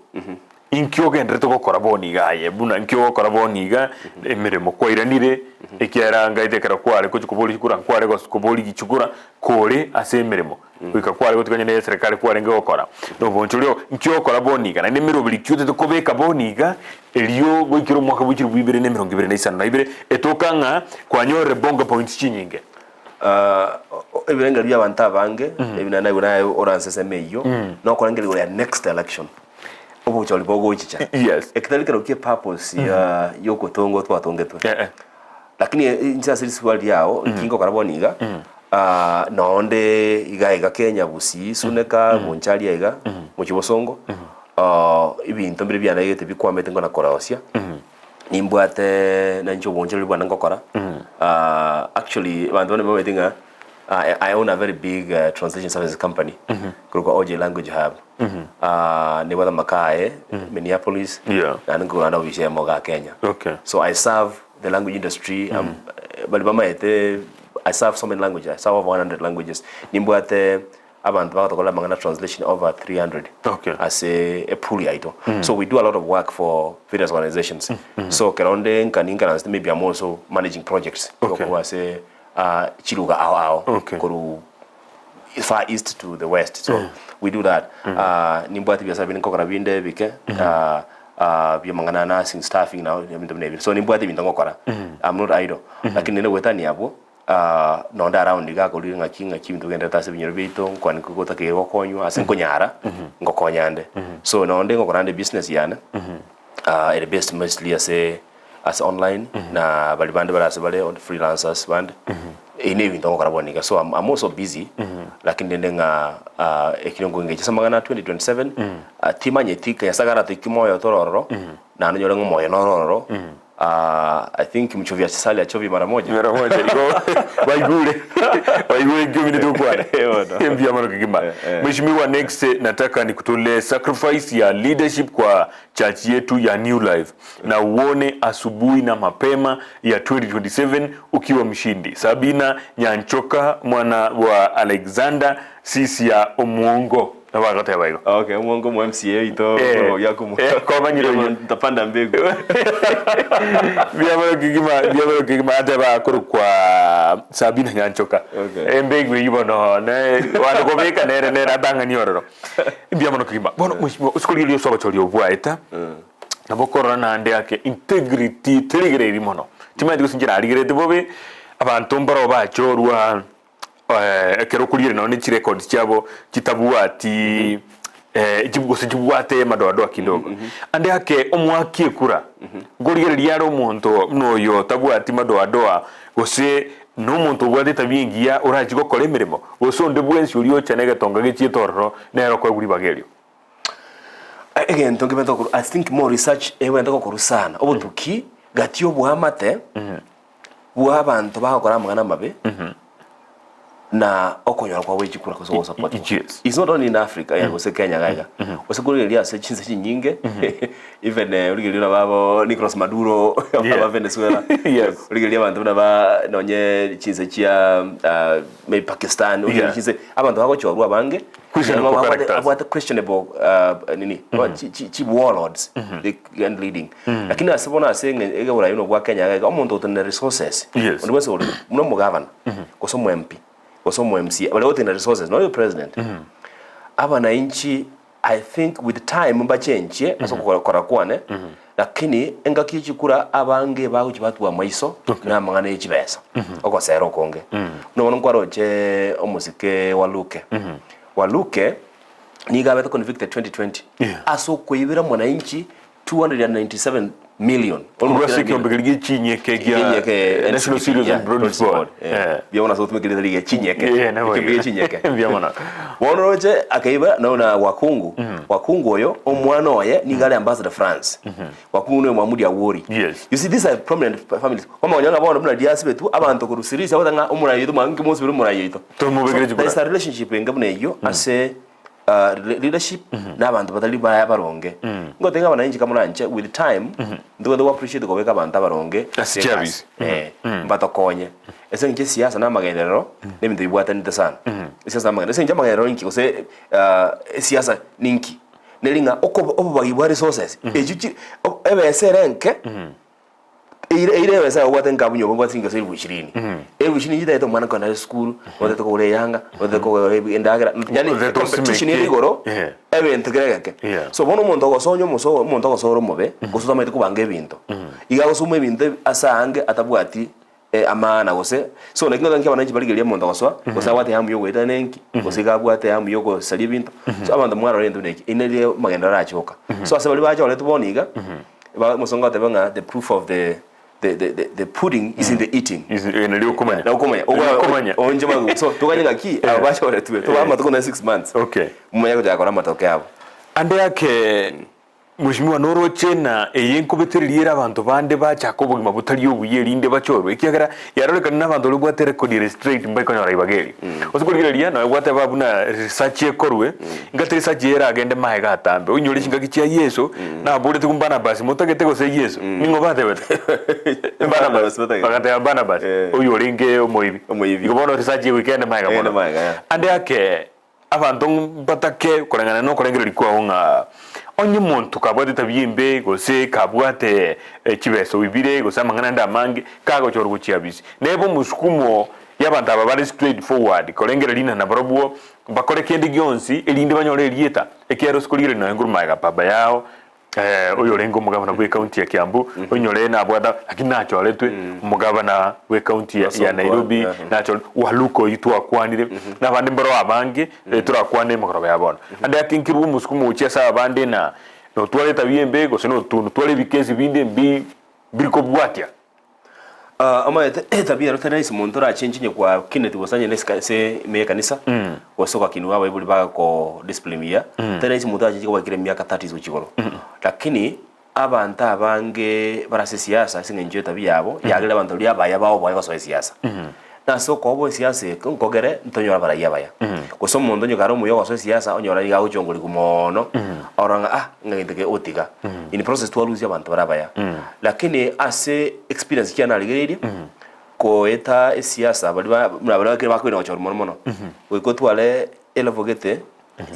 inkio gendete gukora boniga ye buna inkio gukora boniga emirimo kwairanire ikiara ngaitekera kware kuchukubuli kura kware gukubuli gichukura kore ase emirimo wika kware gutikanya ne serikali kware ngokora no bonchulio inkio gukora boniga na nemiro bili kyute kubeka boniga elio gwikiro mwaka bwikiro bwibere ne 2025 na ibere etokanga kwanyore bonga points chinyinge ebirenga bya abantu abange ebina nayo oransese meyo no korangeli ya next election obo choli bogo chicha yes ekitalikero kie purpose ya yoko tongo twatongetwe lakini inja sisi wali yao kingo karaboniga naonde iga Kenya Gusii suneka munchali iga muchibosongo ibintu mbere byana yete bikwamete ngona koraosia nimbwate na ncho bonchali bwana ngokora actually bantu bane bawetinga I own a very big translation services company kuruko OJ language hub ne wada makae Minneapolis and ngona wishe moga Kenya okay so I serve the language industry balibama ete I serve so many languages I serve over 100 languages nimbwate abantu bakakola mangana translation over 300 okay as a pool ito so we do a lot of work for various organizations so keronde nkaninga maybe I'm also managing projects kwa say chiruga ao okay. Koru far east to the west so we do that nimbwati bya sabini kokora binde bike bya mangana nursing staffing now so nimbwati bintu ngokora I'm not idle lakini nene wetani abo no nda around ga ko linga kinga kintu genda tase binyero bito kwani kugota ke gokonywa asenkonyara ngokonyande so no ndengo korande business yana the best mostly as online na balibande balase bale on freelancers band ine bintu ngokora bonika so I'm also busy lakini ndenga ekilongo ngeje samagana 2027 timanye tika yasagara tikimoyo tororo na nanyore ngomoyo nororo I think mchovia sali achovi mara moja iko waigure ngimi ndio kwani mbia mara kigima mheshimiwa next nataka nikutole sacrifice ya leadership kwa church yetu ya New Life na uone asubuhi na mapema ya 2027 ukiwa mshindi Sabina Nyanchoka mwana wa Alexander sisi ya Omuongo na wakati ya baigo okay Omuongo mu MCA ito yako kwa banyiro tapanda mbegu biamalo kigima ataba akuru kwa Sabina Nyanchoka mbegu yibono ne wanakobeka nere adanga niororo biamalo kigima bono usikuli lyo soba cholyo bwaita nabokora na ande yake integrity teligere mono timandi gusinjira aligere bobe abantu mbaro bachorwa ekero kulire none chi records cyabo kitabuati ikibugose kibuate madodo kidogo ande yake omwaki kura gorigere lyaro umuntu noyo tabuati madodo gose no muntu bwate tabingiya uraji gokora emirimo gosonde bwensi uriyo chanega tonga gechietorro nero kwa guri bagelyo again tonge bento I think more research wenda gokora sana obutuki gatyo buhamate buhabantu bakora amagana mabe na okonyora kwa weji kura kuzo support it's not only in Africa ya gose Kenya gaiga osekuri lia se chinse chinyinge even uligelia babo Nicolas Maduro wa Venezuela yes uligelia bantu ba nonye chinse chia maybe Pakistan uligelia chinse abantu bakochorwa bange about questionable nini chi warlords they and leading lakini asibona saying ege ura yuno kwa Kenya gaiga omuntu utene resources yes wese uri muno mu governor kosomo MP kosomo MC wale wote na resources no president aba na inchi I think with time mba change asokora kwane lakini engakichikura abange bakujibatu wa maiso na mangana y'ikibesa okosero konge no nkwaroche omusike waluke ni gabe convicted 2020 asokoibira mwana inchi 297 million almost like chinyeke ya National Serious and Broad Board biona sauti mekile liga chinyeke chinyeke biona wonoje akaiba naona wakungu oyo omwana oye ni gale ambassador France wakungu no mwamudi awori you see these are prominent families kama wanyanga bona muna diasi betu abantu kurusirisa watanga umura yitu mangi musi biri mura yitu to mubegereje there is a relationship engabune iyo ase leadership n'abantu batali baronge ngotenga abananchi kamuranche with time ndo appreciate ko beka abantu baronge service batokonye ese nje siasa na magenero n'ibintu bibwata nita sana siasa na magenero ese nje magenero inki ose siasa ninki nelinga obo bagibwa resources ejuki ebe serenke ire wesa watenga bunyo bongo tinga se 20 20 jida eto mwana kana school wode to kore yanga wode ko endagara yani competition iri goro ebe integreke so bono muntu gosonyo muso muntu gosoro mobe gusuzama ite kubanga ebintu iga gusuma ebintu asange atabwati amana gose so nakinga tanki abananchi baligeria muntu goswa gosa wate hamu yo weta nenki gosiga bwate hamu yo go sali bintu so abantu mwaro rendo neki inele magenda rachoka so asabali bacho leto boniga ba musonga tebanga the proof of the pudding is in the eating. Is in the okumanya. Na okumanya. Onje magu. So tukanyanga ki abasha wale tuwe. Tuwa ama tukuna 6 months. Okay. Mumanya kuja akora matokeo hapo. Ande yake Mheshimiwa Noroche na eyenkubeterira abantu bande bachako bugima butari obuyerinde bachoro ikigara yaroreka n'abantu rubwate record straight mbaye kanyara ibageri osikuliria na bwate babuna research ekorwe ngate research era agende mahega atambe unyori kinga kicia Yesu na bure tukumbana basi mutagete go se Yesu ningo bate bete bana basi bagate bana basi uyoringe omoyibi ngobono research weekend mahega ande yake abantu batake kurangana no kurengera likwa onga onye muntu kabwate tabyimbe gose kabwate kibeso bibire gose amangana ndamange kago chorgo chiabisi nebo musukumo y'abantu aba bari straight forward kurengera lina na barobuo bakore kendi gyonsi elinde banyore lieta ekero skulire na nguruma ga baba yao oyorengo mugabana we county ya Kiambu onyore na abwada akinacho aletwe mugabana we county ya Nairobi nacho waluko yitu akwanire nabandi mbaro abange turakwane mukoroba yabona ande akinkiru musukumu uchesa abande na no twale tabyembe go seno twale bikezi binde biriko bwatia ama tabia rotana isi montora change kwa kineti wasanye nese me kanisa wasoka kinwa baibuli baka ko discipline tena isi montora change kwa kile miaka 30 zuchigoro lakini abantu abange barase siasa singenje tabia yabo yagira abantu lya baya bawo bwa baso siasa na so ko bo siasa nkogere ntonyora baraya baya koso mondo nyo karo muyo baso siasa onyora iga uchongoli kumono oranga ngagiteke otiga in process to lose abantu barabaya lakini ase experience kiana ligeri ko eta siasa bali ba kire bakwina ochoro mono ko twale elavogete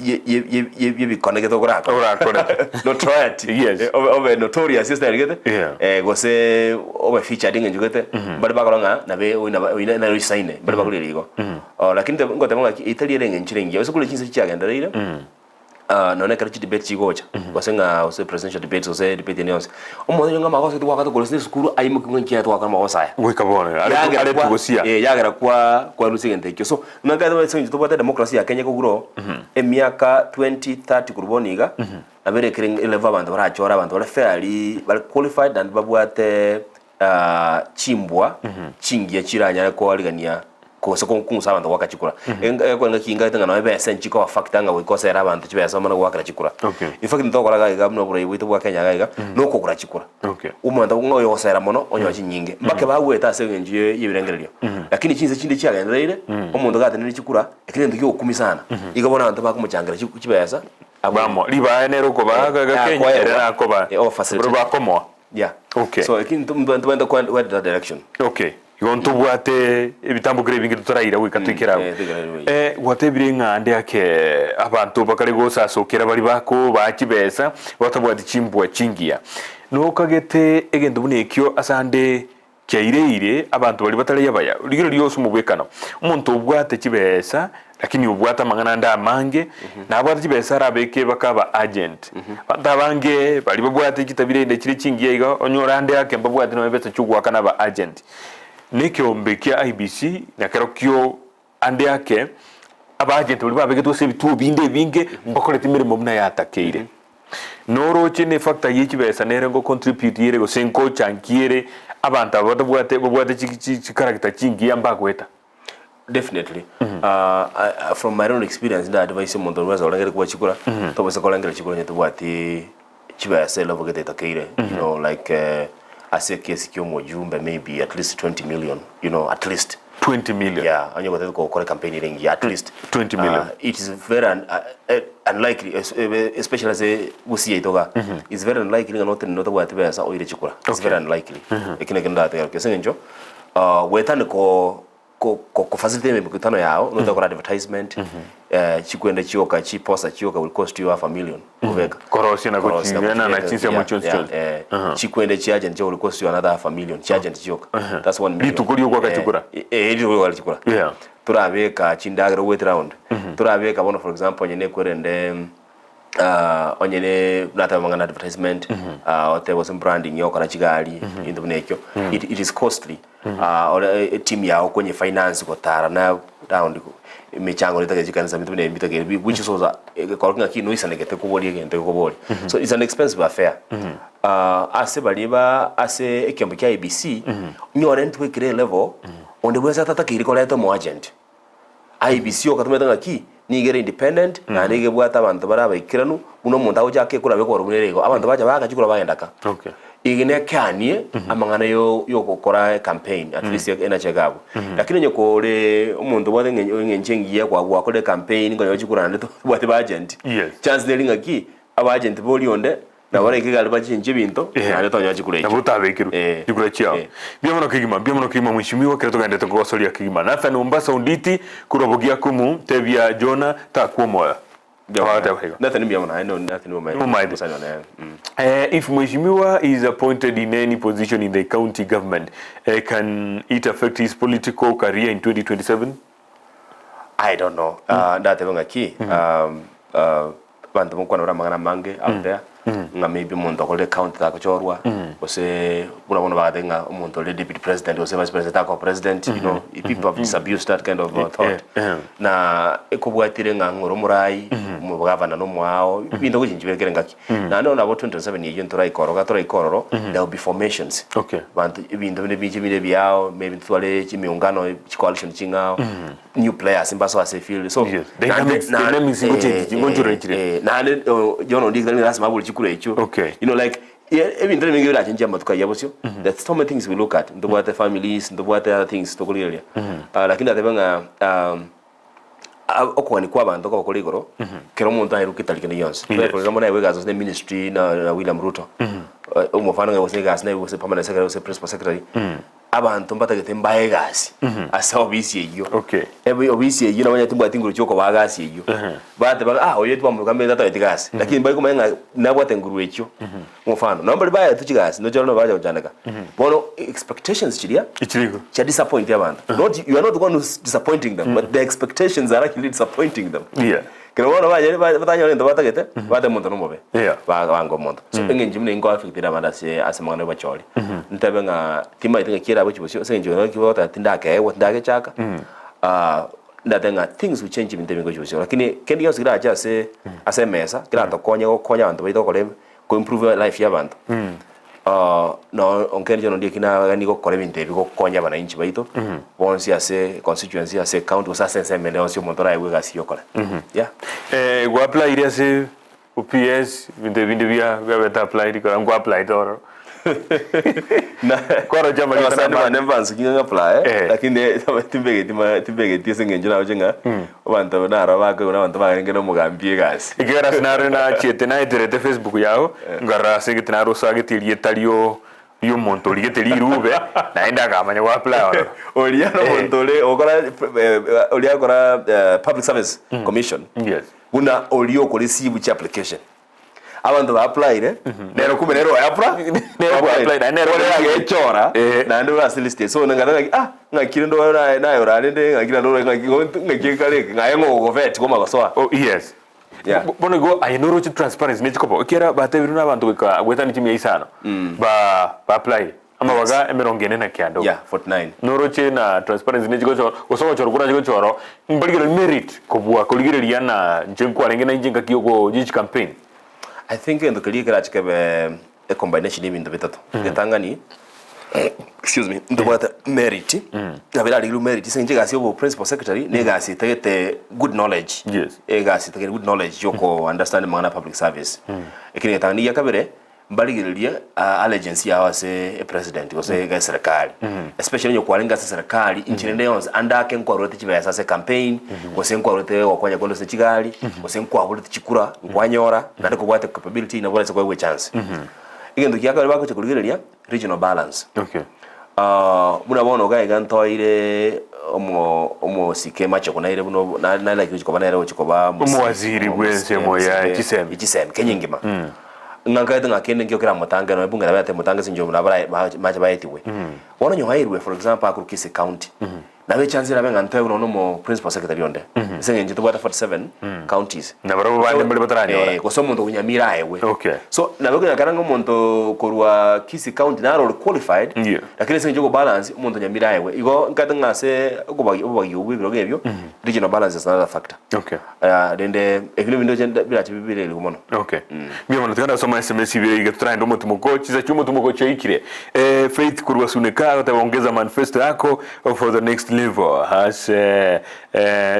ye bikone to gora notoriety yes over notorious sister ligete go se over featured ngejugete bali bakolanga na be na resign bali bakulira igo lakini ngote manga Italy renge nchirengi yose kule chinse cyagenda rire none kare debate chigocha wasenga ose presidential debate ose debate neos omo nyonga magoso twaka to kolese skuru ayimu kingia twaka magoso aya wikabona ale tugosia yagera kwa rusigente kyo so nanga to sengi to bata democracy ya Kenya ko guro emiaka 2030 kuruboniga abere kering 11 abantu barachora abantu bale fairly bale qualified and babwate chimbwa chingia chiranya ko aligania ko so kungusa abantu wakachikura kwanga kinga tanga no be senchi ko factor nga wikosa era abantu chibesa mana wakara chikura in fact ntokora ga mno bura ibito bwa Kenya ga no ko kura chikura umanda ngoyo osera mono onyo chinyinge mbake bagweta sengenje yibirengererio lakini chinze chinde chiagendereire omuntu gate ni chikura ekire ndikyo 10 sana igabona abantu bakumuchangira chibesa abamo liba nero ko baga ga Kenya era ko ba bro komo so ekini tumba kwa that direction Yonto bwate ebitambukire bingi tutaraira wikatwikira wate birenga ande yake abantu bakare gosa sokera bali bako bakibesa watabwati chimbwa chingia no kagete egendo bunekyo asande kyaire abantu bali batari yabaya ligiro lyose mubwekano umuntu ubwate kibesa lakini ubwata mangana nda mange na abwate kibesa rabeke bakaba agent batabange bali babwate kitabire inde kiri chingia iga onyora ande yake mbabwate no besa chugwa kana ba agent Nikiombe kia IBC na kero kyo ande yake abagente buli babege to se bitu binde binge mbakore timire mumna yatakeire noro chine factor yikibesa nerengo contribute yere go senko chankiere abantu babwate chi character chingi ambagweta definitely from my own experience that advice mondo rwaza olengere kwa chikura to bose kolengere chikura nyetu bwati chibesa lovogete takeire you know like ase kesi kyo mojumbe maybe at least 20 million you know at least 20 million anyo gote ko kore campaign ringi at least 20 million it is very unlikely especially as Gusii itoga it's very unlikely not what besa oire chikura it's very unlikely ekine kenda ate ke senjo wetane ko ko facilitate mikutano yao no takora advertisement chikwenda chioka chiposa chioka will cost you $500,000 uveka korosi na kuchingana na chinsi ya mchonzi chikwenda chi agent will cost you another $500,000 chi agent chioka that's $1 million bitukuri uko kachukura bitukuri uko kachukura turabeka chindagro wait round turabeka bono for example nyene kwerende onyene nata mangana advertisement there was some branding yoko na chigali into nekyo it is costly or team yao kwenye finance kotara na round michango litakejikanisa mitu ne mitake which is also calling kino isa negete kuboli gente kuboli so it's an expensive affair ase baliba ase ekyombo kya ABC nyore ntwe kire level onde bweza tata kiriko leto mo agent IBC okatumeta ngaki nigere independent na nige bwata abantu baraba ikiranu uno muntu aho jake kurabe ko runerego abantu baje bakachikura bayendaka okay igine kanie amangana yo gukora campaign at least ena chegabo lakini nyoko le umuntu bwate ngenjengiye kwa kole campaign ngo yochikura ndeto bwate ba agent chance delinga ki aba agent boli onde na wale kigali bachinje binto na to nyachikura icho butabekiru chikura chao biamono kigima mwishimiwa kire tugende tugosoria kigima Nathan Mombasa unditi kurobogia kumu tebia Jonah takuomoya Nathan biamono I know Nathan if Mweshimiwa is appointed in any position in the county government, can it affect his political career in 2027? I don't know. That evanga ki. Bantu mukwana mangana mange out there. Nga maybe muntu akole county ta kuchorwa. Ose buna badenga muntu le deputy president ose vice president ko president, you know, people have abused that kind of thought. Na ekobwatire nga ngoro murai mu governor no mwao bintu kujinjibekere ngaki. Na no na 2027 yeyo ntora ikororo there will be formations. Okay. Bantu ibintu bine byao maybe twale chimiungano coalition chingao new players imbaso ase field so dynamics ngochurechire na Jonah Ondieki lazima abuli chikure icho okay you know like even then ngi bira chinja matuka yabosyo that's so many things we look at ndo bwate families ndo bwate other things to kulilia lakini atabanga okwani kwa bantu ko kuligoro kero muntu ahiruka talikene yonse for example na wegazo ne ministry na William Ruto umufano ngose gas na wose permanent secretary wose principal secretary abantu mbatagete mbaye gasi asa obisi eyo okay ebe obisi eyo na banya timba tinguru cyoko bagasi eyo bate baga oye twamuruka mbeza tayiti gasi lakini bayi kumenga nabwate nguru echo umufano nambali baya tuchigasi no cyoro baje kujanaka bono expectations chiria ichiriko cha disappoint abantu not you are not the one who's disappointing them but the expectations are actually disappointing them kero bona baje batanya ndo batagete bate muntu nomobe bango muntu so ngenje mne ngo affected amanda se asemangana bacholi ntabenga tima itinga kira abo chibosyo senje no kibota tindake ewo tindake chaka ndatenga things will change in the chibosyo lakini kendi yose gira acha se asemesa kira tokonya abantu baito kole ko improve life yabantu no onkenje no ndikina gani ko kole binte biko konya bana inchi baito bonsi ase constituency ase county usa sense mele osyo montora ewe gasi yokola go apply ire ase OPS binde bia beta apply ko ngo apply toro na koro jama ni sana never nsinga apply lakini timbege tisengenje nawo jenga abantu na bako abantu bagengeno mugambie gasi igera scenario na chete na iterete Facebook yao ngara segitna rosa getirie talio yo montori geteri rube naenda kamanya wa apply olia no montole olia kora public service commission una olio ko receive application abantu ba apply nero kumbe nero apply na nero ya chora na ndo asili so ngara ngakire ndo na yora nde ngakira ndo ngakikale ngayengo go vet koma basoa yes bono go ayinoro chi transparency ne chikopo kera batebiru na abantu ka gwetani chimya isano ba apply ama waga emerongene na kiando 49 noro che na transparency ne chikocho osomo choro kuna chiko choro mbaligero merit kobwa koligireria na njenkwa rengena njinga kiyoko jichi campaign I think ndo kaligira chikabe a combination ibintu bitatu getangani excuse me ndo bata merit na bila lilu merit senje gasi obo principal secretary ne gasi tegete good knowledge gasi tegete good knowledge yoko understand mangana public service ekini getangani yakabere mbaligireria allegiance yawo se president ose ga serikali especially nyoko alinga se serikali inchinde yonse andake nkwarote chibesa se campaign ose nkwarote wakwanya kondo se chigali ose nkwarote chikura nkwanyora ndako bwate capability na bwate kwa chance igendo kyakale bako chikuligireria regional balance okay muna bono ga gantoire omo sike macho kuna ile buno na like uchikoba na ile uchikoba waziri bwense moya ichisembe kenyingima ngangate ngakende ngiyokera mutanga no ebunga nabate mutanga sinjo nabara macha bayetiwe wono nyohairwe for example akuru Kisii County nabe chanzira benga ntwe no mo principal secretary onde senge njito bata 47 counties na baro bande mbele batarani ora ko somo ndo Nyamira ewe okay so nabe ko yakara ngomonto korwa Kisii County na role qualified lakini senge jogo balance umuntu Nyamira ewe igo ngate ngase ubayi ubibiro gebyo regional balance is another factor okay dende ekilo bindo jenda bilati bibire likumono okay bia mwana tukanda soma SMS bibire igatura ndo mutu mukochi za chumo tumuko chaikire Faith kurwa suneka utaongeza manifesto yako for the next level has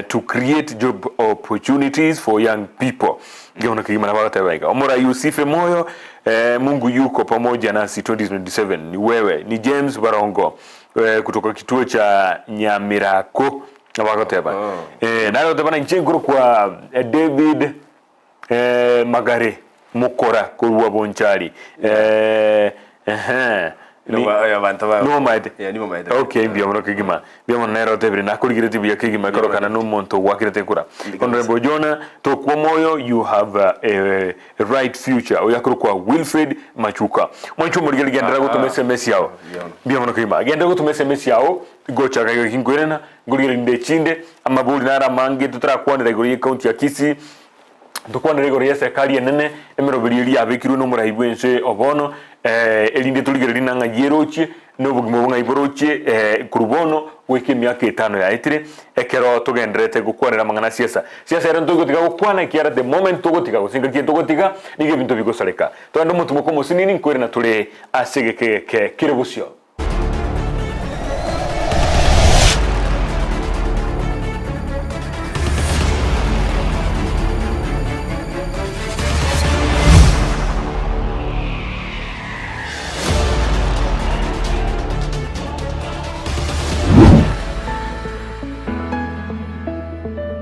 to create job opportunities for young people. Gona kigima na wata wega. Omora Yusife moyo Mungu yuko pamoja nasi 2027. Ni wewe ni James Barongo kutoka kituo cha Nyamirako na wakateba. Nayo tabana nchenguru kwa David Magare Mukora kurwa Bonchari. No maite. Ni maite. Okay, bia mono kigima. Bia mono nero tebri na kurigire tibia kigima karo kana no monto wakire tekura. Honorable Jonah to kwa moyo you have a right future. Oyakuru kwa Wilfred Machuka. Mwanchu murigeli gendera go tumese mesi yao. Bia mono kigima. Gendera go tumese mesi yao. Gocha ga kingwerena, ngurigeli ndechinde amabuli nara mange tutra kwa ndegori county ya Kisii. Tukwana rego ya serikali nene emerobiri abekiru no murahibwense obono elinde tuligere nanga yerochi no bugimo bunga iborochi kurubono wiki myaka 5 ya itire ekero tugendrete gukwanira mangana siasa era ntogotika gukwana kiara the moment togotika gusinga kie togotika nige bintu bigosaleka to ando mutumo komo sinini nkwere na tule asege ke kirebusyo.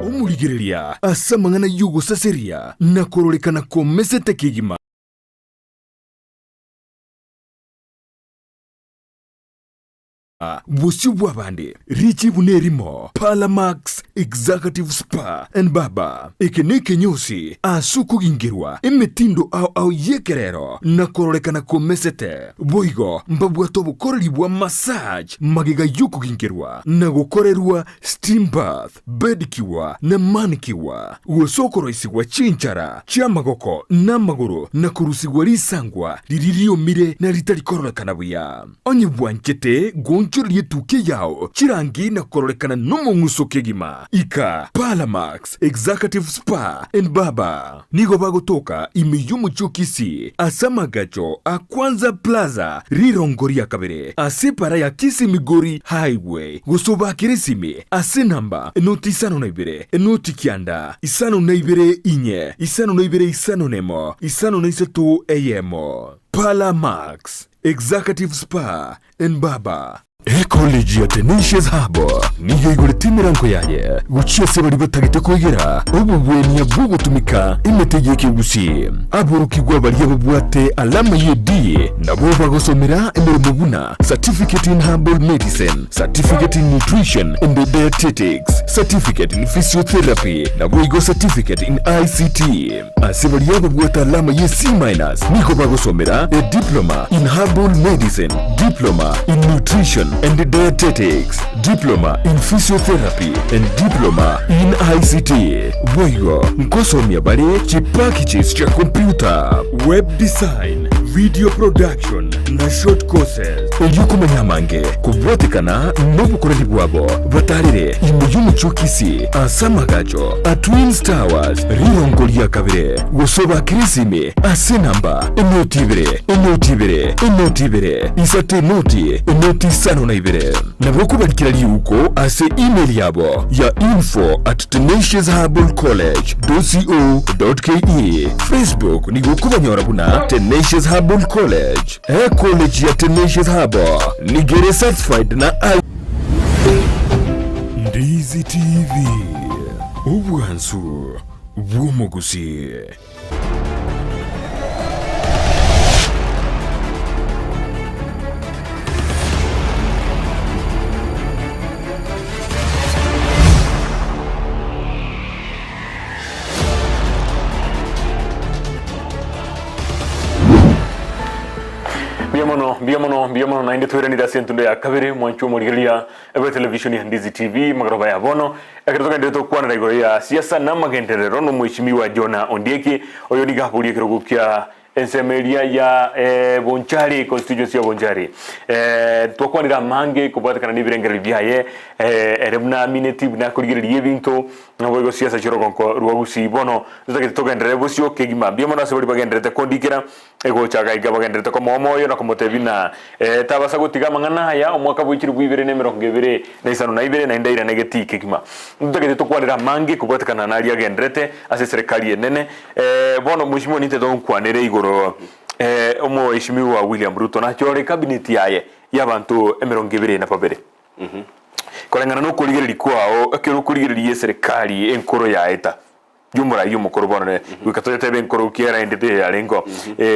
Omurigereria asamangana yugo saseria na korolekana komesete kigima Busi wabande Richi bunerimo Palamax Executive Spa and Baba Ekeneke nyosi Asuku gingirwa Emetindo au yekerero na korolekana komesete Boigo mbabuato bukorelibwa massage Magiga yuko gingirwa na gukorerwa steam bath Bedikiwa na manikiwa Uosokoro isiwa chinchara Chiamagoko na maguru na kurusigwa lisangwa Liririo mire na litali korolekana buya Onye buanchete gonchori yetuke yao chirangi na korolekana nomo ngusoke gima Ika Palamax Executive Spa and Baba Nigo bago toka imeyumu chukisi Asamagacho Akwanza Plaza Rirongoria kabere Asepara ya Kisii Migori Highway Gosoba kirisime Asenamba Enoti isano naibere Enoti kianda Isano naibere inye Isano naibere isano nemo Isano naisetu eyemo Palamax Executive Spa and Baba Ecology ya Tenacious Harbor niyo igore timirango yaye guchia sebari batagite kwegera ububweni ya bugu tumika imetegeke Gusii aburukigwa bari yabubwate alama yedi nabo bagosomera emere mubuna certificate in herbal medicine, certificate in nutrition and dietetics, certificate in physiotherapy nabo igo certificate in ICT asebari yabubwate alama ye C- niko bagosomera a diploma in herbal medicine, diploma in nutrition and dietetics, diploma in physiotherapy and diploma in ICT. Boigo nkosomia bare chipakichis cha computer, web design, video production na short courses. Oyukumenya mange kubwatikana nobukoreri bwabo batarire imuyumu chukisi asamagacho a Twins Towers rirongoria kabire gosoba kirisime asenamba enotibere isate enoti sano naibere naboko barikira liuko ase email yabo ya info@tenaciousherbalcollege.co.ke Facebook ni gukubanyora buna Tenacious Herbal College college ya Tenacious Herbal ni gere certified na Ndizi TV ubwansu bw'umuguzi. mbiyamo na inde twere ni da sentundo ya kabere mwanchu murigelia ebe television ya Ndizi TV magroba ya bono ekitoka ndeto kwana igoro ya siasa na magenderero no mheshimiwa Jonah Ondieki oyo nigahurie kirugukia ensemeria ya Bonchari constituency ya Bonchari twakwanira mange kubatakana nibirengere byaye erebna minetib na kurigeria bintu nabo siasa chiro konko ruagusi bono tutake togendere bosio kegima biyamo na sebori bagendere kondikira ego chaga igabagendere ko momoyo na komotebina tabasa gutiga mangana haya omwaka bwikiri bwibere ne 2022 na isano na ibere na indaira negeti kegima tutake tokwanira mange kubatakana na ali agendrete ase serikali enene bono mheshimiwa nite don kwanere igoro omo mheshimiwa William Ruto na chore cabinet yaye y'abantu 2022 na pabere kolengana no kurigereria kwao akero kurigereria serikali enkoro ya eta yumura yumukoro bonone wikatoyete benkoro kiera endete ya lengo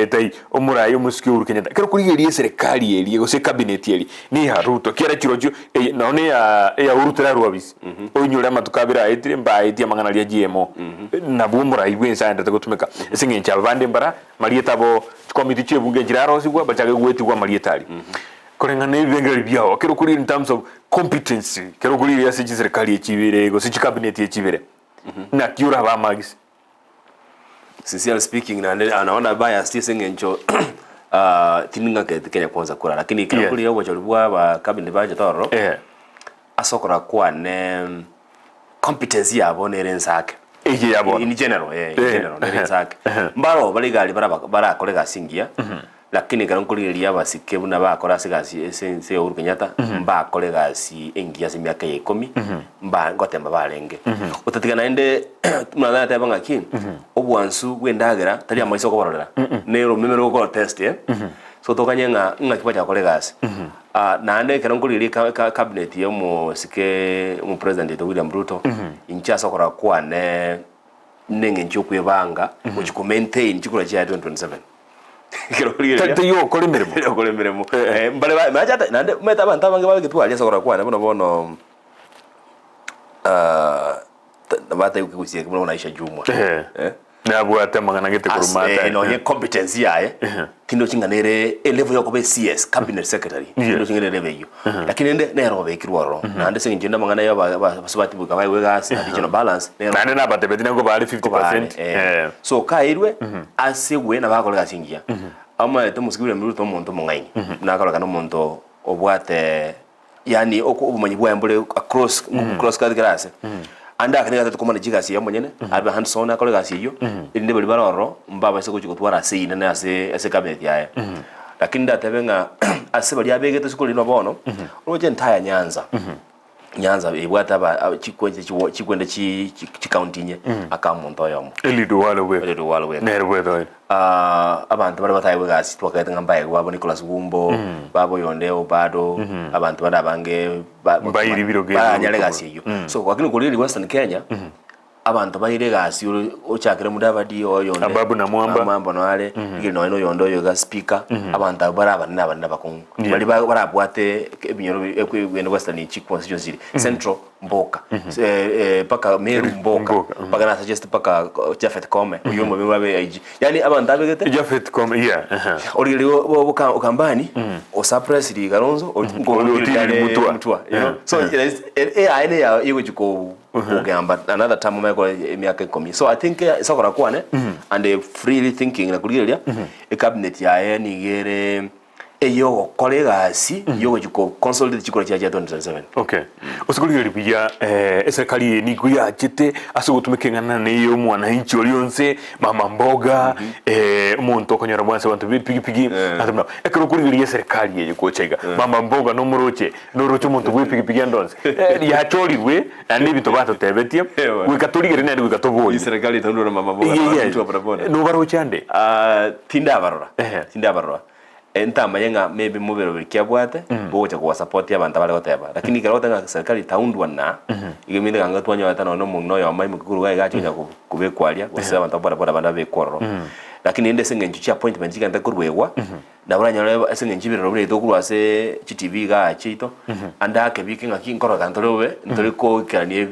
tai omura yumuski urukenya akero kurigereria serikali eri ego se cabinet eri ni ha Ruto kiera chiroju naone ya urutera ruabisi onyura matukabira etire mba etia mangana lia GMO na bumura igwensa endete gutumeka esingencha bande mbara marietabo committee chebunge jiraro sigwa bachage gweti gwa marietali kolengana ibengere byao akero kuri in terms of competency kero kuri ya serikali echibire ego si cabinet echibire na kiura ba magis sincerely speaking na anaona baya still singencho tininga Kenya kwanza kura lakini kero kuri yao chalibwa ba cabinet ba jatoro asokora kwa ne competency yabo nerensake yabo in general nerensake mbaro baligali bara kolega singia lakini karon kurigeria basike buna bakora sigasi se Uhuru Kenyatta mba kolega si engia se miaka 10 mba ngotemba barenge utatigana ende mwana ta banga kin obwansu gwendagera tali amaiso ko barora nero memero ko test so tokanyenga ngakipa cha kolega si na ande karon kurigeria cabinet yo mo sike mo president William Ruto incha sokora kwa ne nenge nchokwe banga uchiko maintain chikura cha 2027 kero kurigeria yo kolemeremo mbale majata nande meta banta bange bale kitwa alisa kora kwana bono bata ukikusiye kuno naisha jumwa na bwata mangana gete kurumata no ye competence yae tindo chinganere level yo kobe CS cabinet secretary tindo chinganere level yo lakini ende nero be kirwaro nande singinda mangana yo basubati buka bayi wegas additional balance nande na bate betina go bali 50% so kairwe asewe na bakolega singia ama tomusikire miruto muntu mungaini nakolega no muntu obwate yani obumanyi bwa mbole across kadigirase anda kanega tukomana jigasi ya monyene abe handsona kolega siyo inde bali baroro mbaba se kugutwara sina na ase cabinet yae lakini ndatebenga ase bali abege to sikoli no bono oje ntaya Nyanza ibwata ba chikwende chi county nye akamuntu yomo elido wale nerwe do abantu bari bataye bwasi twakayeta ngambaye babo Nicholas Gumbo babo yondeo bado abantu badabange bayiri biroge banyalegasi yo so kwakini kuliri Western Kenya abantu bayiregasi ochakire mudabadi oyonde ababu na mwamba no ale ngiri no yondo yo ga speaker abantu barabana bakon bali barabwate ebinyoro ekwende Western constituency Central Mboka paka Meru Mboka paka na suggest paka Jafet Kome uyo mwe babe ig yani abantu abegete Jafet Kome orili okambani o suppress li Garonzo mutwa so ene ya yego chiko ugamba another time meko miaka 10 so I think isakora kwane and freely thinking na kuligeria e cabinet ya nigere eyo kolega si yogo chiko consolidate chiko cha 2027 okay usikuligeria pia serikali ni kuya chete asugutumikengana neyo mwana inchi olionse mama mboga umuntu okonyora mwanse bantu bipigipigi atamna ekero kuligeria serikali ye kochega mama mboga no muroche umuntu bipigipigi andonse ya choliwe andi bintu bato tebetie wikatuligere nandi wikatoboye serikali tandura mama mboga mtu aprabona no barochande tinda barora entamba yenga maybe mubero bikyabwate bocha kwa support y'abantu bale goteba lakini karota serikali taundwa na igeminde kanga twanya batano no muno yo mai mukuru ga gacho nya kubekwalia gose abantu bora banda bekororo lakini ende sengenju cha appointment ikanda kurwewa na uranyora sengenju biro bire tokurwa se TV ga chito anda ke bikinga kinkoro kantorowe ntoriko kani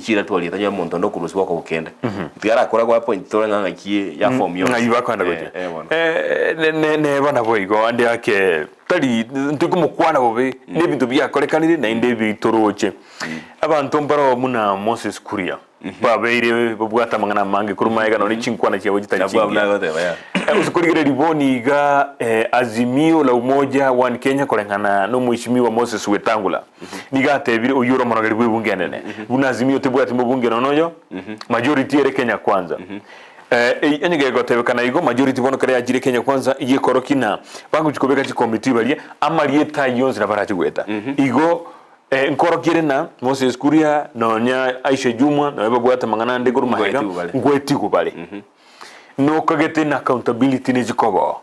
chira twali tanya muntu ndo kuruswa ko ukenda tigara kora kwa point tore nganga ki ya form yo ngayiba kwanda goje ne bana boigo ande yake tari ntukumukwana bobe nebintu byakorekanire na inde bitoroche abantu mbaro muna Moses Kuria babeire babwata mangana mange kurumaega no chinkwana cya bogitachinga usikurigire riboni ga azimio la umoja wa Kenya kolengana no mheshimiwa Moses Wetangula nigatebire uyuro monogeri bwebunge nene buna azimio tebwati mubunge nonoyo majority ere Kenya kwanza enyige gotebekana igo majority bono kare ajire Kenya kwanza iye korokina baguchikobeka chi committee bali amalieta yonzi na barachi gweta igo nkorokire na Moses Kuria nonya Aisha Juma na babwata mangana ndeguru mahega ngweti kubale no kagete na accountability ne jikobo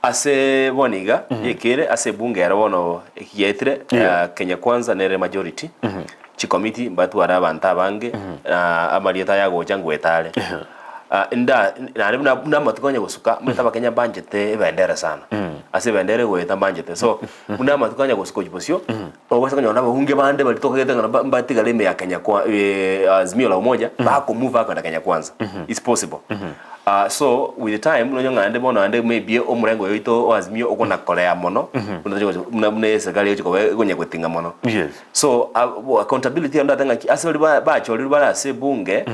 ase boniga yekere ase bunge arabono ekiyetre Kenya kwanza nere majority chi committee mbatu ara abantu abange amalieta yago jangwetale nda na matukonya gusuka mutaba Kenya banjete bendera sana ase bendera gweta banjete so muna matukonya gusuka jiposio obasa kanya na bahunge bande bali toka geta mbatiga leme ya Kenya kwa azimio la umoja ba ko move akanda Kenya kwanza it's possible so with the time unonyonga ande bono ande maybe omurengo yoito azimio okona korea mono muna serikali yochiko gonya kwetinga mono yes so accountability anda tanga ase ba choli bala se bunge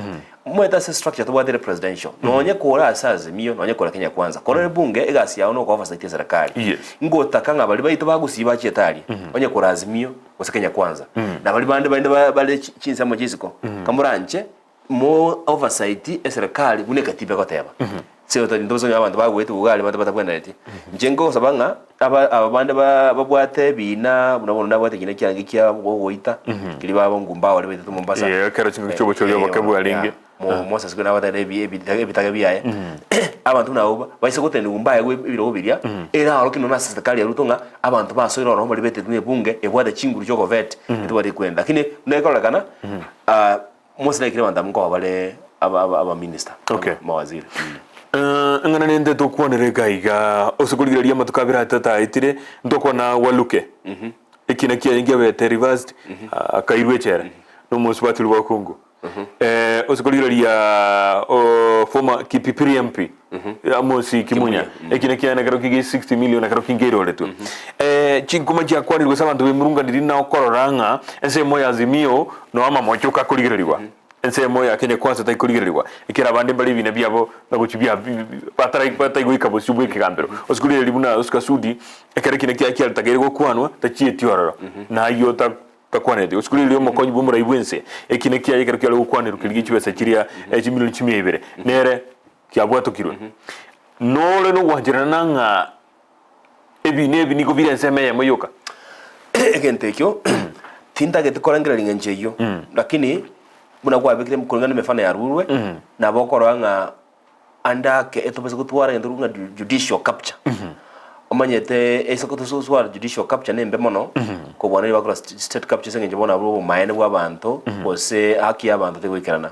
mweta se structure to wadire presidential nonye kora azimio nonye kora Kenya kwanza kora bunge egasi yawo no ko oversight ya serikali ngota kanga bali baito bagusiba chetali onye kora azimio ose Kenya kwanza na bali bande bale chinsa mojisiko kamuranche mo oversight ya serikali bune katiba koteba sio to ndozo abantu bagwete ugali abantu batakwenda ati njengo sabanga abande babwate bina bunabona nabwate kine kyangi kya woita kili babo ngumba wale betu Mombasa kero chingo chobo cholyo bakabu alinge Moses kuna wata ebitaga biyaye abantu nabo bayise gutenda ngumba yawe ibiro biria era arokino na serikali ya Rutonga abantu basoira ro bali bete tune bunge ebwada chinguru choko vet etwari kwenda lakini nekolekana Moses like rwanda mko bale aba minister mawaziri ngana nende tokuonere gaiga osukuligiria matukabira tata itire ndokona waluke ikina kia ingia bete reversed akairwe chera no muswati lwa Kongo osukuligiria former Kipipiri MP amosi kimunya ikina kia nakaro kigi 60 million nakaro kingero letu chinkuma cha kwani ngo sabantu bemurunga ndirina okororanga ense moya azimio no ama mochoka kuligirirwa ense moya Kenya kwanza taikuligirirwa ikira bande bali bine byabo baguchibya patara igwika bosubwe kigambero oskulire libuna oskasudi ekere kine kia kia tagerego kwanwa tachietiororo na yota takwanete oskulire yo mokonyi bomura ibwense ekine kia ikere kia lokwanira kiligichwesa chiria echimilo chimiebere nere kia bwato kirwe nole no wanjirana nga ebi niko bire nseme ya moyoka egentekyo tinta getukorangera lingenjeyo lakini muna kwa bikire mkulingana mefana ya rurwe na bokoranga andake etobese kutwara ndurunga judicial capture omanyete esokotuswara judicial capture nembe mono ko bwana bakora state capture sengenje bona abo maene bw'abantu bose haki y'abantu tegwikirana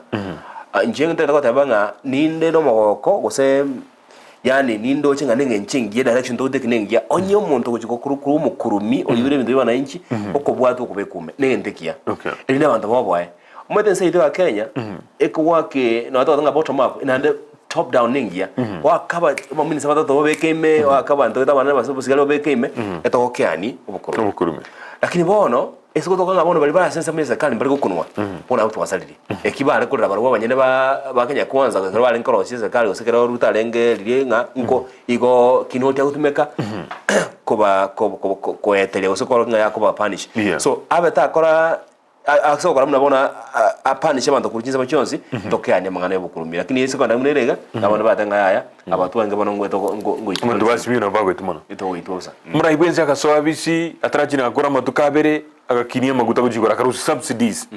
njenga tata tabanga ninde no mogoko gose yani nindo chenga ngencingi direction to take nengia onye omuntu kuchiko kuru mukurumi oyure bintu bana inchi okobwatu kubekume nendekia ina abantu babwaye mwete nsayito ya Kenya ekwake no atanga bottom up inande top down nengia wakaba mamini sabata to bekeme wakaba ndo tabana baso busigalo bekeme etokeani obukurumi lakini bono esiko tokanga bono bali bara sensa mesa kandi bali gukunwa bona auto wasaliri ekibare kurira barwa banyene ba Kenya kwanza ko bali nkoro sisa kali osekera ruta lenge lirenga nko igo kinoti akutumeka ko etele osokoro nga yakoba punish so abeta akora akora mnabona apanish abantu kurujinza bachonzi tokeane mangana yobukurumi lakini esiko ndamunerega nabona batanga yaya abantu bange bono ngweto ngoito muntu basibino bagweto mono itosa murayibwenze akasoa bisi atarajina akora matukabere agakinia maguta kujigora karusi subsidies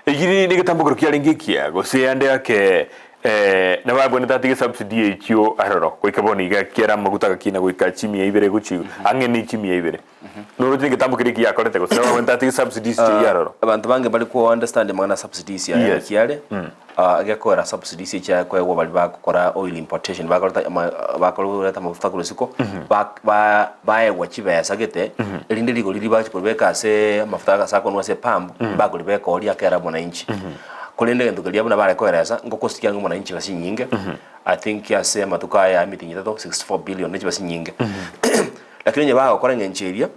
igiri nigetambukiro kialengekia gose ande yake na babone tatige subsidy ekyo aroro koikaboni gakiera maguta gakina goika chimi ya ibere guchi angene chimi ya ibere no nigetambukiro kia korete gose babone tatige subsidies ya aroro abantu bange bali ko understand mangana subsidies ya kiale agekora subsidies cha kwa bali bakora oil importation bakora mafuta kulisiko baegwa chibesa gete rindi ligo liri bachibeka se mafuta gasako nwase pambu bagulibeka oli akera mwananchi kulinde ngento kelia buna bare koeresa ngokosikia mwananchi basi nyinge I think yase matuka ya meeting 64 billion ne basi nyinge lakini nyaba gukora ngencheria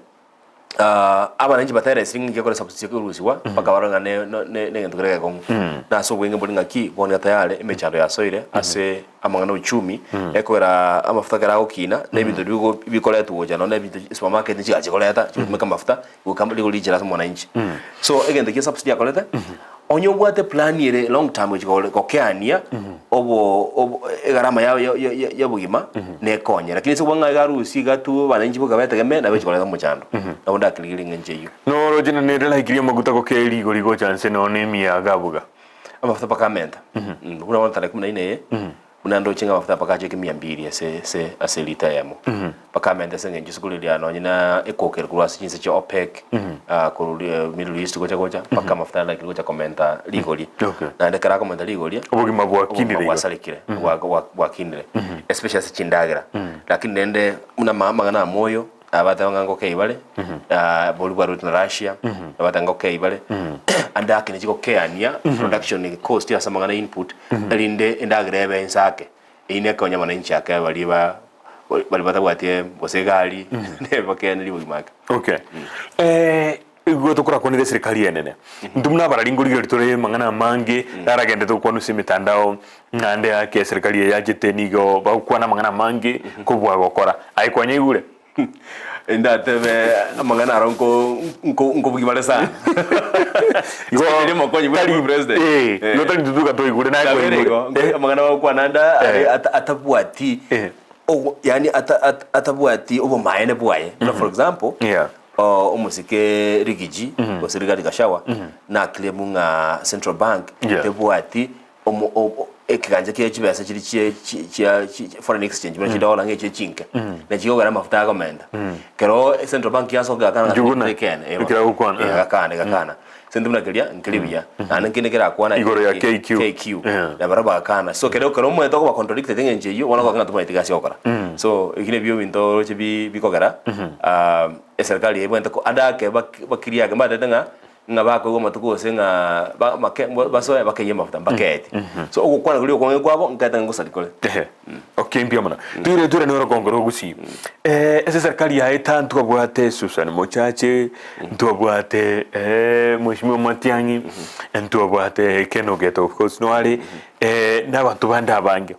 abananchi batera singi ngekora subsidy kurusiwa bakabaranga ne ngento kereka kongo na so wenge bolinga ki bonga tayale imecharo ya soire ase amangana uchumi ekwera amafuta kara okina na ibintu bikoletu goja no na ibintu supermarket nchi achikoleta chimeka mafuta ukambali kulijira mwananchi so egende ki subsidy akoleta onyo bwate plan yere long term gokeania obo egarama ya bugima ne konye lakini so banga garusi gatu bananchi bugabete geme na bechikoleta muchando na onda kiligilinga njeyo no rojina ne rela ikiria maguta gokeri gorigo chance no nemi ya gabuga amafuta pakamenta kuna wanta 14 unando chinga mafuta pakaje ke 200 ase lita yamo pakamenta senge njisukulilia no nyina ekokera kurwasi chinse cha OPEC ku Middle East gocha paka mafuta like gocha komenta legally na ndekara komenta legally obugima bwa kindire wasalikire wa kindire especially se chindagira lakini nende una mama moyo abatanga ngoke ibale bolugwa route na Russia abatanga ngoke ibale andake ne chikokeania production cost ya samangana input elinde endagrebe ensake ine konya mananchi yake bali batabwatie bosegali ne bakene libugimaka okay igwe tukura konire serikali yenene ndumna bararingurigiro litore mangana mange daragende to kwanu simitandao ngande yake serikali ya jetenigo bakwana mangana mange kubwa gokora aikwanya igure tebe amangana aronko bugimale sana ni mokonyi bwa president no tani tutuka to igure na ko amangana wa nanda atabwati yani atabwati obo maene bwaye for example umusike rigiji osirigari gashawa na klemunga central bank tebwati ekiganje kiye chibesa chiri foreign exchange bana chidola ngeche chinke na chigo gara mafuta agomenda kero central bank yaso gakana ikira ukwana gakana sendu mnakelia nkelibia ana nkine kera kwana igoro ya KQ na baraba kana so kero mwe to ko contradict thing nje yo wana ko kana tuma itigasi okora so ikine bio winto chibi bikogara serikali yebwenta ko adake bakiria gamba dadenga ngabako go matuko senga basoya bakenye mafuta baketi so ukwana kuli ko kwabo ngata ngusalikole okay mpiamana ture nero kongoro Gusii ese serikali ya etantu abwate Susan Mochache ntu abwate Mheshimiwa Matiang'i ntu abwate Keno Geto of course no ali n'abantu banda abange